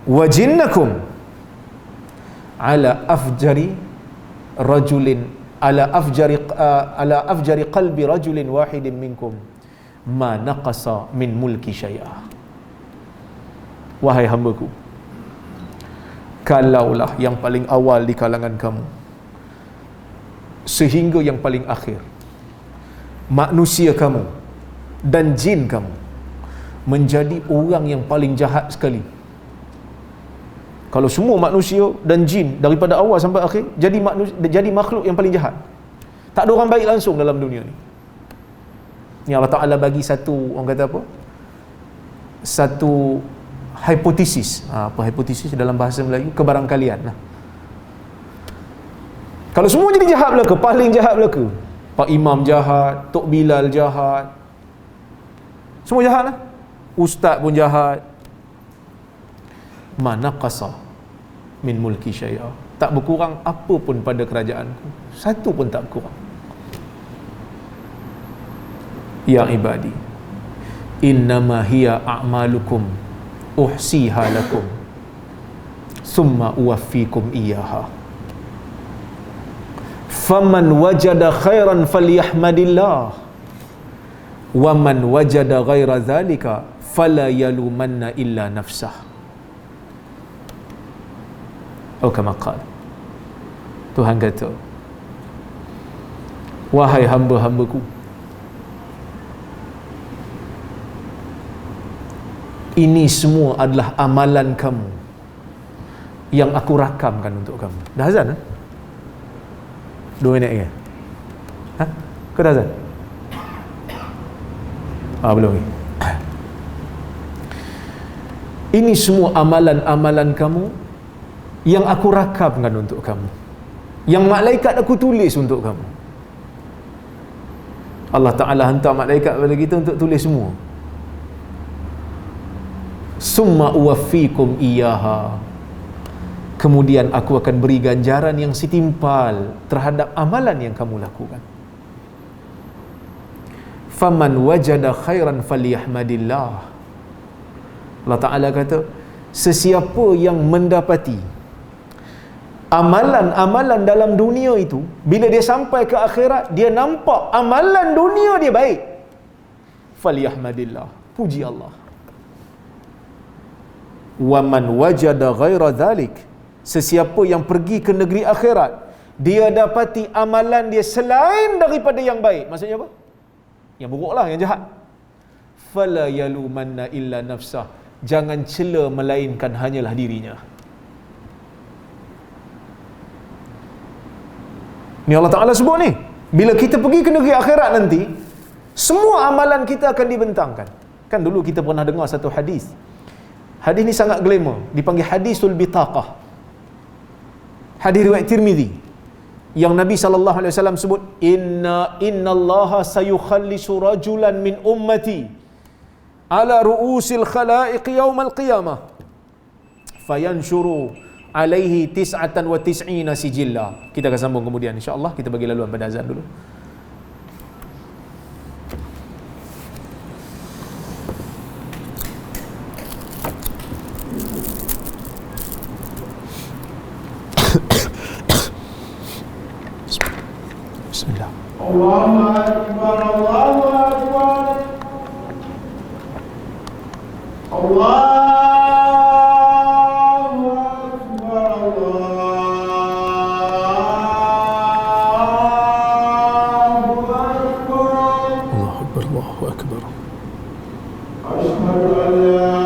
wa jinnakum ala afjari qalbi rajulin wahidin minkum ma naqasa min mulki syai'a. Wahai hambaku, kalaulah yang paling awal di kalangan kamu sehingga yang paling akhir, manusia kamu dan jin kamu, menjadi orang yang paling jahat sekali. Kalau semua manusia dan jin daripada awal sampai akhir jadi makhluk yang paling jahat, tak ada orang baik langsung dalam dunia ni. Ni Allah Ta'ala bagi satu, orang kata apa, satu hipotesis. Apa hipotesis dalam bahasa Melayu? Kebarangkalian lah. Kalau semua jadi jahat belaka, paling jahat belaka, Pak Imam jahat, Tok Bilal jahat, semua jahat lah, ustaz pun jahat, mana qasa min mulki syai'a, tak berkurang apa pun pada kerajaanku, satu pun tak berkurang. Ya ibadi, innama hiya a'malukum uhsiha lakum summa uwaffikum iyyaha faman wajada khairan falyahmadillah wa man wajada ghaira dhalika fala yalumanna illa nafsah. Kama qala, Tuhan kata, wahai hamba-hambaku, ini semua adalah amalan kamu yang aku rakamkan untuk kamu. Dah azan? 2 minit lagi? Kau dah azan? Belum lagi. Ini semua amalan-amalan kamu yang aku rakamkan untuk kamu, yang malaikat aku tulis untuk kamu. Allah Ta'ala hantar malaikat kepada kita untuk tulis semua. Summa uwaffikum iyyaha, kemudian aku akan beri ganjaran yang setimpal terhadap amalan yang kamu lakukan. Faman wajada khairan falyahmadillah. Allah Ta'ala kata, sesiapa yang mendapati amalan-amalan dalam dunia itu, bila dia sampai ke akhirat, dia nampak amalan dunia dia baik, falyahmadillah, puji Allah. Wa man wajada ghaira dhalik, sesiapa yang pergi ke negeri akhirat, dia dapati amalan dia selain daripada yang baik, maksudnya apa? Yang buruklah, yang jahat. Fala yalumanna illa nafsah, jangan cela melainkan hanyalah dirinya. Ni Allah Ta'ala sebut ni, bila kita pergi ke negeri akhirat nanti, semua amalan kita akan dibentangkan. Kan dulu kita pernah dengar satu hadis. Hadis ni sangat glamour, dipanggil hadisul bitaqah. Hadis riwayat Tirmizi. yang Nabi SAW sebut, innallaha sayukhallisu rajulan min ummati ala ru'usil khalaiq yaumal qiyamah fayanshuru alaihi 99 sijilla. Kita akan sambung kemudian insya-Allah. Kita bagi laluan pada azan dulu. Bismillah. Allahu Akbar, Allahu Akbar. Allahu Akbar, Allahu Akbar. Asyhadu an la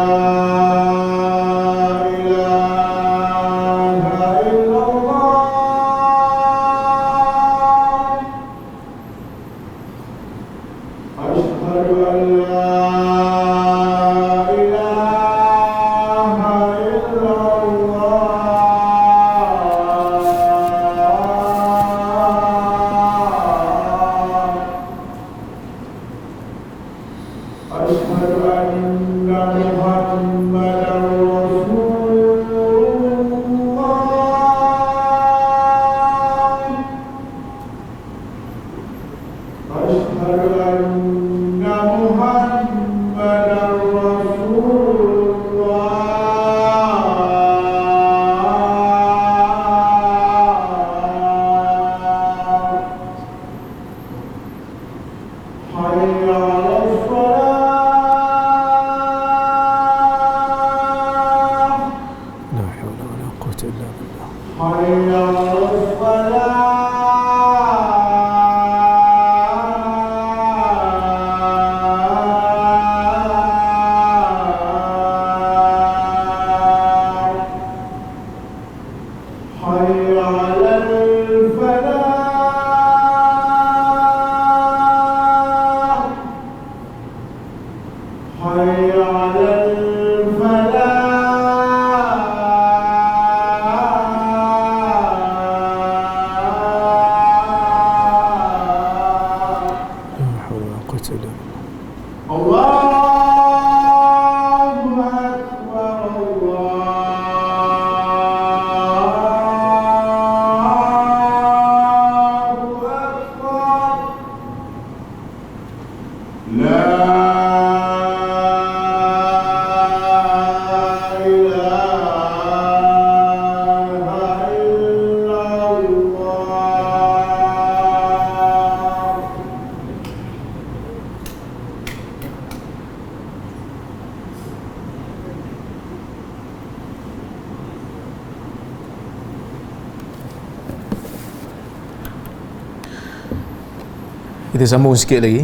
Kita sambung sikit lagi.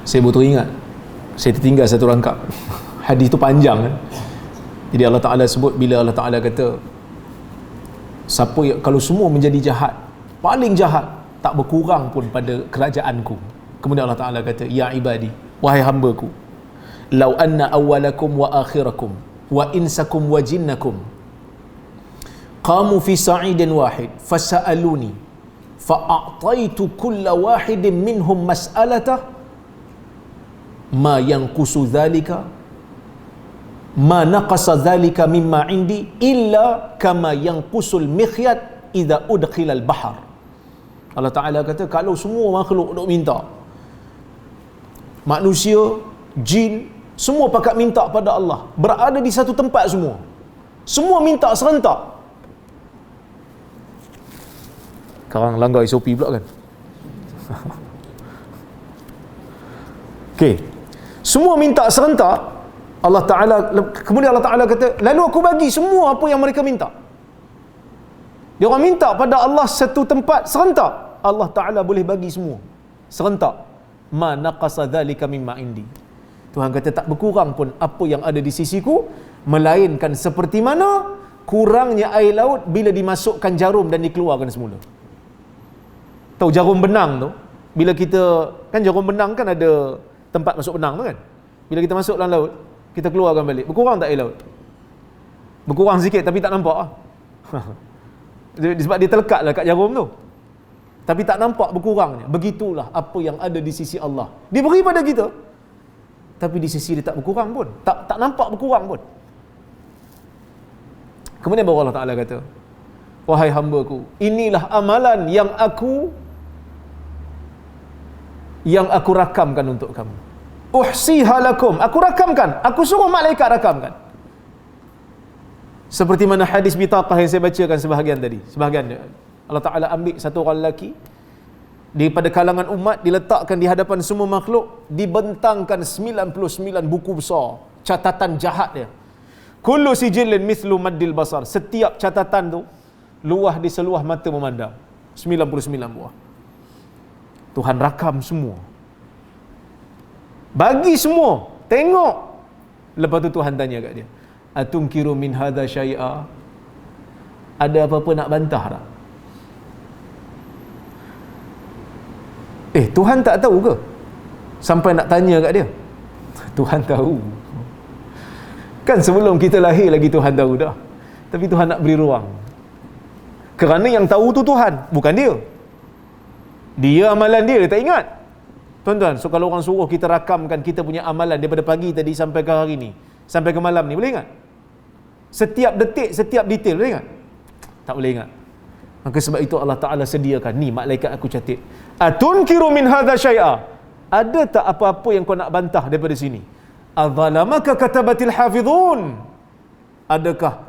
Saya baru teringat, saya tertinggal satu rangkap. Hadis tu panjang kan. Jadi Allah Ta'ala sebut, bila Allah Ta'ala kata, siapa yang, kalau semua menjadi jahat, paling jahat, tak berkurang pun pada kerajaanku. Kemudian Allah Ta'ala kata, ya ibadi, wahai hambaku, lau anna awwalakum wa akhirakum wa insakum wa jinnakum qamu fi sa'idin wahid fasa'aluni fa'ataitu kulla wahidin minhum mas'alatah ma yanqusu dhalika ma naqasa dhalika mimma indi illa kama yanqusul mikhyat idza udkhila al-bahr. Allah Ta'ala kata, kalau semua makhluk duk minta, manusia, jin, semua pakat minta pada Allah, berada di satu tempat semua minta serentak. Sekarang langgar SOP pula kan. Okey. Semua minta serentak. Allah Ta'ala, kemudian Allah Ta'ala kata, lalu aku bagi semua apa yang mereka minta. Dia orang minta pada Allah satu tempat serentak, Allah Ta'ala boleh bagi semua serentak. Ma naqasa dhalika mimma indi. Tuhan kata, tak berkurang pun apa yang ada di sisiku, melainkan seperti mana kurangnya air laut bila dimasukkan jarum dan dikeluarkan semula. Tahu jarum benang tu, bila kita, kan jarum benang kan ada tempat masuk benang tu kan, bila kita masuk dalam laut, kita keluarkan balik, berkurang tak air laut? Berkurang sikit tapi tak nampak lah. Sebab dia terlekatlah kat jarum tu. Tapi tak nampak berkurangnya. Begitulah apa yang ada di sisi Allah. Dia beri pada kita, tapi di sisi dia tak berkurang pun. Tak nampak berkurang pun. Kemudian baru Allah Ta'ala kata, wahai hamba-Ku, inilah amalan yang aku rakamkan untuk kamu. Uhsiha lakum, aku rakamkan, aku suruh malaikat rakamkan. Seperti mana hadis bitaqah yang saya bacakan sebahagian tadi. Sebahagian dia, Allah Ta'ala ambil satu orang lelaki daripada kalangan umat, diletakkan di hadapan semua makhluk, dibentangkan 99 buku besar catatan jahat dia. Kullu sijillin mithlu maddil basar, setiap catatan tu luah di seluah mata memandang. 99 buah. Tuhan rakam semua, bagi semua, tengok. Lepas tu Tuhan tanya kat dia, atunkiru min hadha syai'a, ada apa-apa nak bantah tak? Tuhan tak tahu ke sampai nak tanya kat dia? Tuhan tahu. Kan sebelum kita lahir lagi Tuhan tahu dah. Tapi Tuhan nak beri ruang. Kerana yang tahu tu Tuhan, bukan dia. Dia amalan dia tak ingat. Tuan-tuan, so kalau orang suruh kita rakamkan kita punya amalan daripada pagi tadi sampai ke hari ni, sampai ke malam ni, boleh ingat? Setiap detik, setiap detail, boleh ingat? Tak boleh ingat. Maka sebab itu Allah Ta'ala sediakan, ni malaikat aku catat. Atunkiru min hadha syai'a, ada tak apa-apa yang kau nak bantah daripada sini? Adzalamaka katabatil hafizun, adakah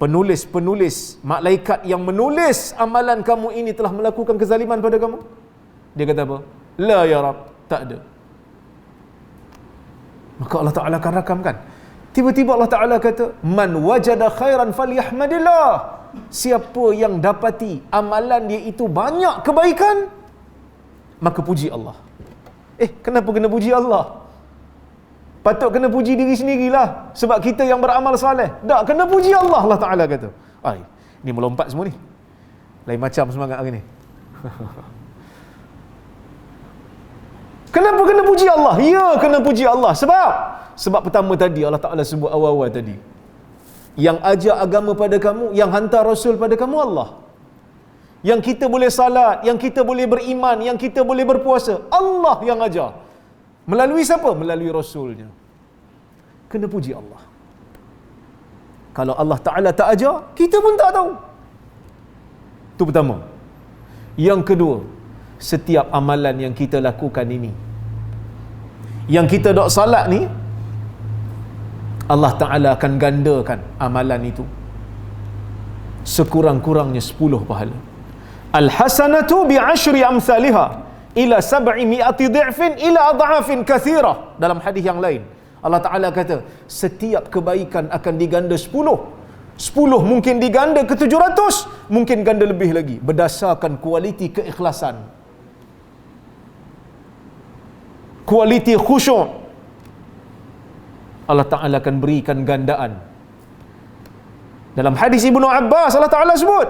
penulis-penulis, malaikat yang menulis amalan kamu ini telah melakukan kezaliman pada kamu? Dia kata apa? La ya Rab, tak ada. Maka Allah Ta'ala akan rakamkan. Tiba-tiba Allah Ta'ala kata, man wajada khairan falyahmadillah, siapa yang dapati amalan dia itu banyak kebaikan, maka puji Allah. Kenapa kena puji Allah? Patut kena puji diri sendirilah, sebab kita yang beramal saleh. Tak, kena puji Allah. Allah Ta'ala kata, ni melompat semua ni, lain macam semangat hari ni. Kenapa kena puji Allah? Ya, kena puji Allah. Sebab pertama tadi Allah Ta'ala sebut awal-awal tadi, yang ajar agama pada kamu, yang hantar Rasul pada kamu Allah. Yang kita boleh salat, yang kita boleh beriman, yang kita boleh berpuasa, Allah yang ajar. Melalui siapa? Melalui Rasulnya. Kena puji Allah. Kalau Allah Ta'ala tak ajar, kita pun tak tahu. Itu pertama. Yang kedua, setiap amalan yang kita lakukan ini, yang kita dok salat ni, Allah Ta'ala akan gandakan amalan itu sekurang-kurangnya 10 pahala. Al-hasanatu bi'ashri amsalha ila 700 dhi'fin ila adhafin kathirah. Dalam hadis yang lain Allah Ta'ala kata, setiap kebaikan akan diganda 10. 10 mungkin diganda ke 700, mungkin ganda lebih lagi, berdasarkan kualiti keikhlasan, kualiti khusyuk. Allah Ta'ala akan berikan gandaan. Dalam hadis Ibnu Abbas, Allah Ta'ala sebut,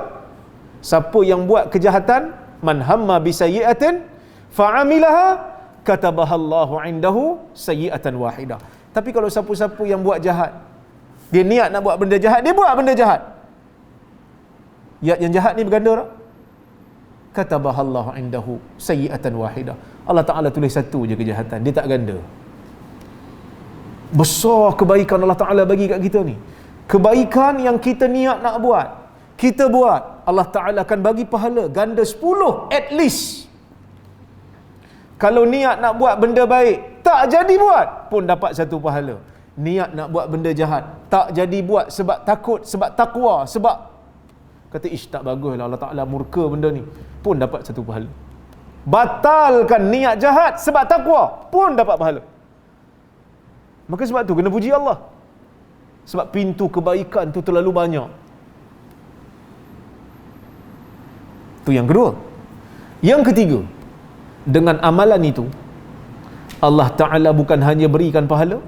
siapa yang buat kejahatan, man hamma bi sayyi'atin fa'amilaha katabahallahu indahu sayyi'atan wahidah. Tapi kalau siapa-siapa yang buat jahat, dia niat nak buat benda jahat, dia buat benda jahat, yang jahat ni berganda tak? Katabahallahu indahu sayyi'atan wahidah. Allah Ta'ala tulis satu je kejahatan, dia tak ganda. Besar kebaikan Allah Ta'ala bagi kat kita ni. Kebaikan yang kita niat nak buat, kita buat, Allah Ta'ala akan bagi pahala ganda 10 at least. Kalau niat nak buat benda baik, tak jadi buat, pun dapat satu pahala. Niat nak buat benda jahat, tak jadi buat sebab takut, sebab takwa, sebab kata tak baguslah, Allah Ta'ala murka benda ni, pun dapat satu pahala. Batalkan niat jahat sebab takwa, pun dapat pahala. Maka sebab tu kena puji Allah, sebab pintu kebaikan tu terlalu banyak. Tu yang kedua. Yang ketiga, dengan amalan itu Allah Ta'ala bukan hanya berikan pahala,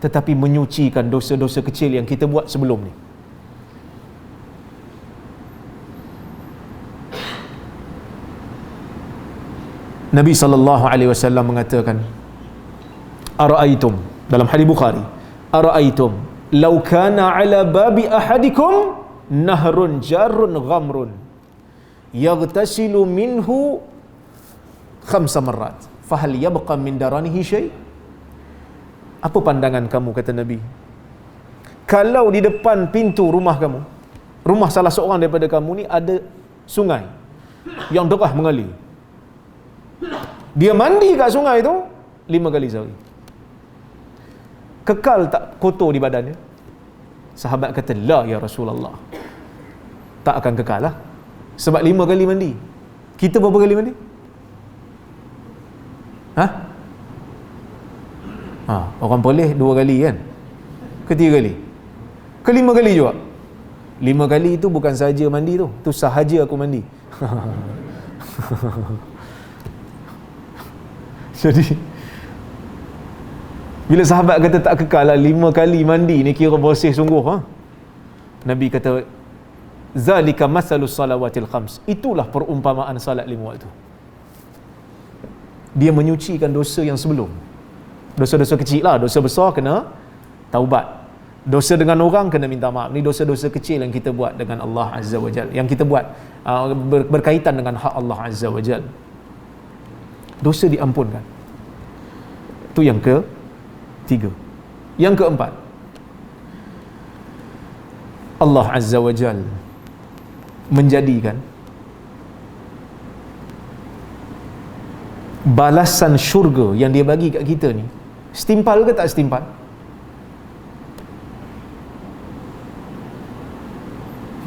tetapi menyucikan dosa-dosa kecil yang kita buat sebelum ni. Nabi SAW mengatakan, ara'aitum, dalam hadis Bukhari, ara'aitum law kana ala babi ahadikum nahrun jarrun ghamrun yaghtasilu minhu 5 marrat fahal yabqa min daranihi syai'. Apa pandangan kamu, kata Nabi, kalau di depan pintu rumah kamu, rumah salah seorang daripada kamu ni, ada sungai yang derah mengalir, dia mandi kat sungai tu 5 kali sehari, kekal tak kotor di badannya? Sahabat kata, la ya Rasulullah, tak akan kekal lah, sebab 5 kali mandi. Kita berapa kali mandi? Orang boleh 2 kali kan, ke 3 kali, ke 5 kali juga. 5 kali itu bukan sahaja mandi tu, tu sahaja aku mandi. Jadi bila sahabat kata tak kekal lah, 5 kali mandi ni kira bersih sungguh. Nabi kata, zalika masalus salawatil khams, itulah perumpamaan salat 5 waktu. Dia menyucikan dosa yang sebelum. Dosa-dosa kecil lah, dosa besar kena taubat, dosa dengan orang kena minta maaf. Ni dosa-dosa kecil yang kita buat dengan Allah Azza wa Jal, yang kita buat berkaitan dengan hak Allah Azza wa Jal, dosa diampunkan. Itu yang ke-3. Yang ke-4, Allah Azza wa Jal menjadikan balasan syurga yang dia bagi kat kita ni setimpal ke tak setimpal?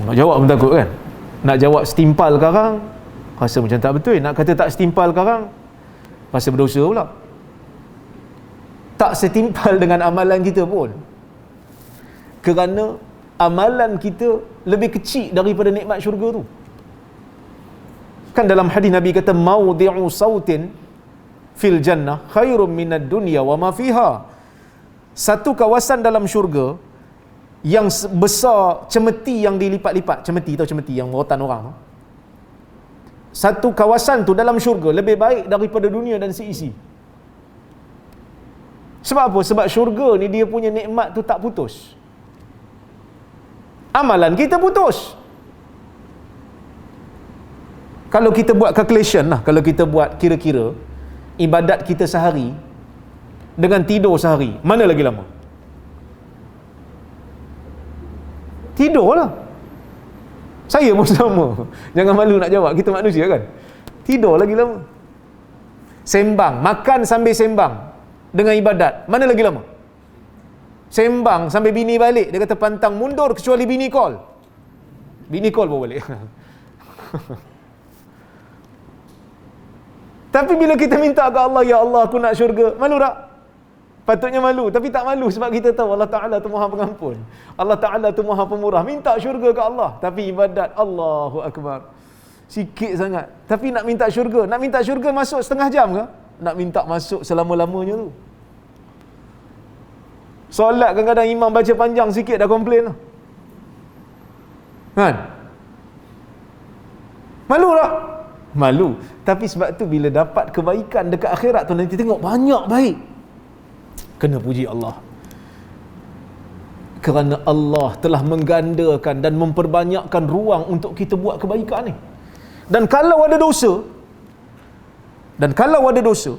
Nak jawab pun takut kan? Nak jawab setimpal sekarang rasa macam tak betul, nak kata tak setimpal sekarang rasa berdosa pula. Tak setimpal dengan amalan kita pun, kerana amalan kita lebih kecil daripada nikmat syurga tu. Kan dalam hadis Nabi kata, maudi'u sautin fil jannah khairum minad dunya wa ma fiha. Satu kawasan dalam syurga yang besar cemeti yang dilipat-lipat. Cemeti, tahu cemeti yang rotan orang tu? Satu kawasan tu dalam syurga lebih baik daripada dunia dan seisi. Sebab apa? Sebab syurga ni dia punya nikmat tu tak putus. Amalan kita putus. Kalau kita buat calculation lah, kalau kita buat kira-kira ibadat kita sehari dengan tidur sehari, mana lagi lama? Tidur lah. Saya pun sama. Jangan malu nak jawab, kita manusia kan. Tidur lagi lama. Sembang, makan sambil sembang dengan ibadat, mana lagi lama? Sembang sampai bini balik, dia kata pantang mundur kecuali bini call. Bini call baru balik. Tapi bila kita minta ke Allah, ya Allah aku nak syurga, malu tak? Patutnya malu, tapi tak malu sebab kita tahu Allah Ta'ala tu Maha Pengampun, Allah Ta'ala tu Maha Pemurah. Minta syurga ke Allah, tapi ibadat Allahu Akbar sikit sangat. Tapi nak minta syurga, nak minta syurga masuk setengah jam ke? Nak minta masuk selama-lamanya tu. Solat kadang-kadang imam baca panjang sikit dah komplain lah. Kan? Malu tak? Malu. Tapi sebab tu bila dapat kebaikan dekat akhirat tu, nanti tengok banyak baik, kena puji Allah. Kerana Allah telah menggandakan dan memperbanyakkan ruang untuk kita buat kebaikan ni. Dan kalau ada dosa,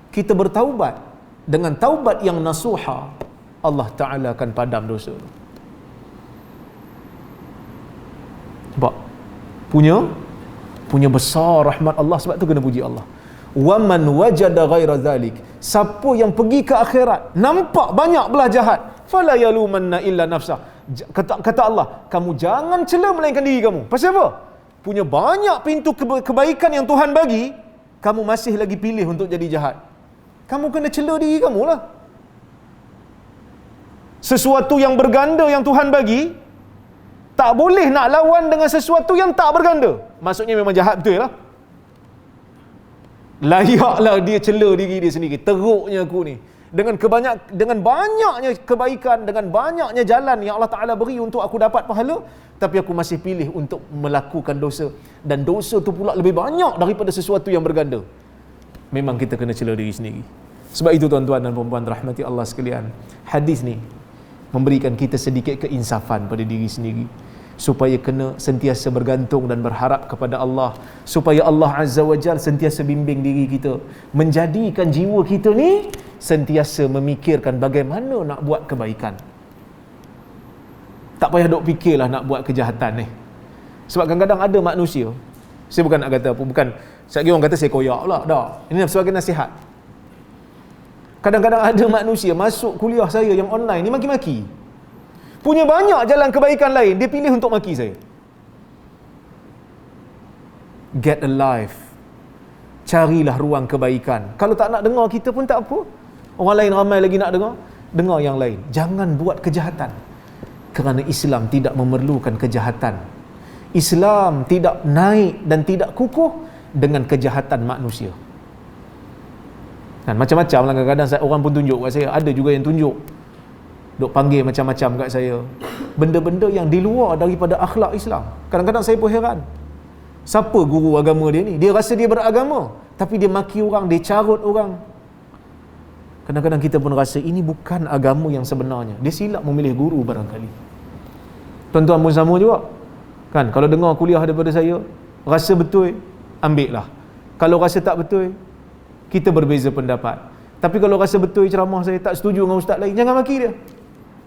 kita bertaubat dengan taubat yang nasuha, Allah Ta'ala akan padam dosa tu. Sebab punya besar rahmat Allah, sebab tu kena puji Allah. Wa man wajada ghaira zalik, siapa yang pergi ke akhirat nampak banyak belah jahat, fala yalumanna illa nafsah, kata Allah, kamu jangan cela melainkan diri kamu. Pasal apa? Punya banyak pintu kebaikan yang Tuhan bagi, kamu masih lagi pilih untuk jadi jahat. Kamu kena cela diri kamu lah. Sesuatu yang berganda yang Tuhan bagi, tak boleh nak lawan dengan sesuatu yang tak berganda. Maksudnya memang jahat betul lah. Layaklah dia cela diri dia sendiri. Teruknya aku ni. Dengan banyaknya kebaikan, dengan banyaknya jalan yang Allah Ta'ala beri untuk aku dapat pahala, tapi aku masih pilih untuk melakukan dosa. Dan dosa tu pula lebih banyak daripada sesuatu yang berganda. Memang kita kena cela diri sendiri. Sebab itu tuan-tuan dan puan-puan rahmati Allah sekalian, hadis ni memberikan kita sedikit keinsafan pada diri sendiri. supaya kena sentiasa bergantung dan berharap kepada Allah, supaya Allah Azza wa Jalla sentiasa bimbing diri kita, menjadikan jiwa kita ni sentiasa memikirkan bagaimana nak buat kebaikan. Tak payah duk fikirlah nak buat kejahatan ni. Sebab kadang-kadang ada manusia, saya bukan nak kata apa, bukan sekali orang kata saya koyak pula, dah. Ini sebagai nasihat. Kadang-kadang ada manusia masuk kuliah saya yang online ni maki-maki. Punya banyak jalan kebaikan lain, dia pilih untuk maki saya. Get a life. Carilah ruang kebaikan. Kalau tak nak dengar kita pun tak apa. Orang lain ramai lagi nak dengar, dengar yang lain. Jangan buat kejahatan. Kerana Islam tidak memerlukan kejahatan. Islam tidak naik dan tidak kukuh dengan kejahatan manusia. Kan macam-macam lah kadang-kadang orang pun tunjuk kat saya, ada juga yang tunjuk duk panggil macam-macam kat saya, benda-benda yang di luar daripada akhlak Islam. Kadang-kadang saya pun heran, siapa guru agama dia ni? Dia rasa dia beragama, tapi dia maki orang, dia carut orang. Kadang-kadang kita pun rasa ini bukan agama yang sebenarnya. Dia silap memilih guru barangkali. Tuan-tuan pun sama juga kan, kalau dengar kuliah daripada saya, rasa betul, ambil lah. Kalau rasa tak betul, kita berbeza pendapat. Tapi kalau rasa betul ceramah saya, tak setuju dengan ustaz lain, jangan maki dia.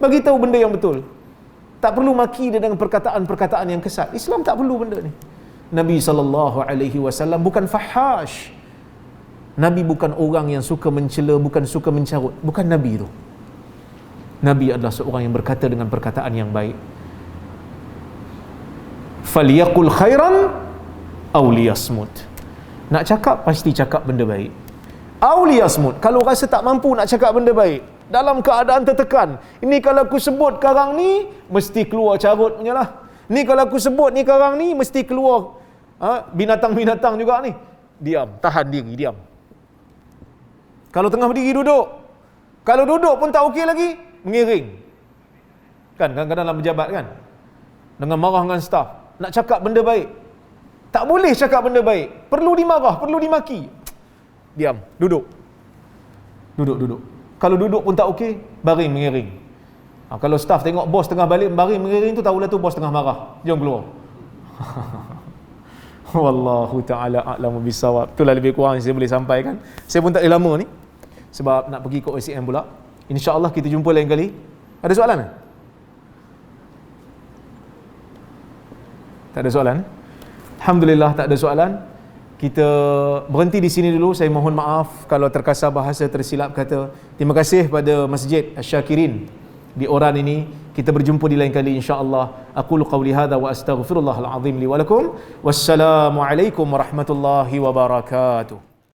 Bagi tahu benda yang betul. Tak perlu maki dia dengan perkataan-perkataan yang kesat. Islam tak perlu benda ni. Nabi SAW bukan fahash. Nabi bukan orang yang suka mencela, bukan suka mencarut. Bukan Nabi tu. Nabi adalah seorang yang berkata dengan perkataan yang baik. Falyaqul khairan aw liyasmut. Nak cakap pasti cakap benda baik. Aw liyasmut. Kalau rasa tak mampu nak cakap benda baik, dalam keadaan tertekan, ini kalau aku sebut karang ni mesti keluar carut punya lah. Ni kalau aku sebut ni karang ni mesti keluar binatang-binatang juga ni. Diam, tahan diri, diam. Kalau tengah berdiri duduk. Kalau duduk pun tak okey lagi, mengiring. Kan kadang-kadang dalam pejabat kan, dengan marah dengan staf, nak cakap benda baik, tak boleh cakap benda baik, perlu dimarah, perlu dimaki. Diam, duduk. Duduk. Kalau duduk pun tak okey, baring mengiring. Kalau staf tengok bos tengah balik baring mengiring tu, tahulah tu bos tengah marah. Jom keluar. Wallahu ta'ala a'lamu bisawab. Itulah lebih kurang yang saya boleh sampaikan. Saya pun tak ada lama ni, sebab nak pergi ke OCM pula. InsyaAllah kita jumpa lain kali. Ada soalan? Tak ada soalan? Alhamdulillah tak ada soalan. Kita berhenti di sini dulu. Saya mohon maaf kalau terkasar bahasa tersilap kata. Terima kasih pada Masjid Asy-Syakirin di Oran ini. Kita berjumpa di lain kali insya-Allah. Aqulu qawli hadza wa astaghfirullahal azim li wa lakum. Wassalamualaikum warahmatullahi wabarakatuh.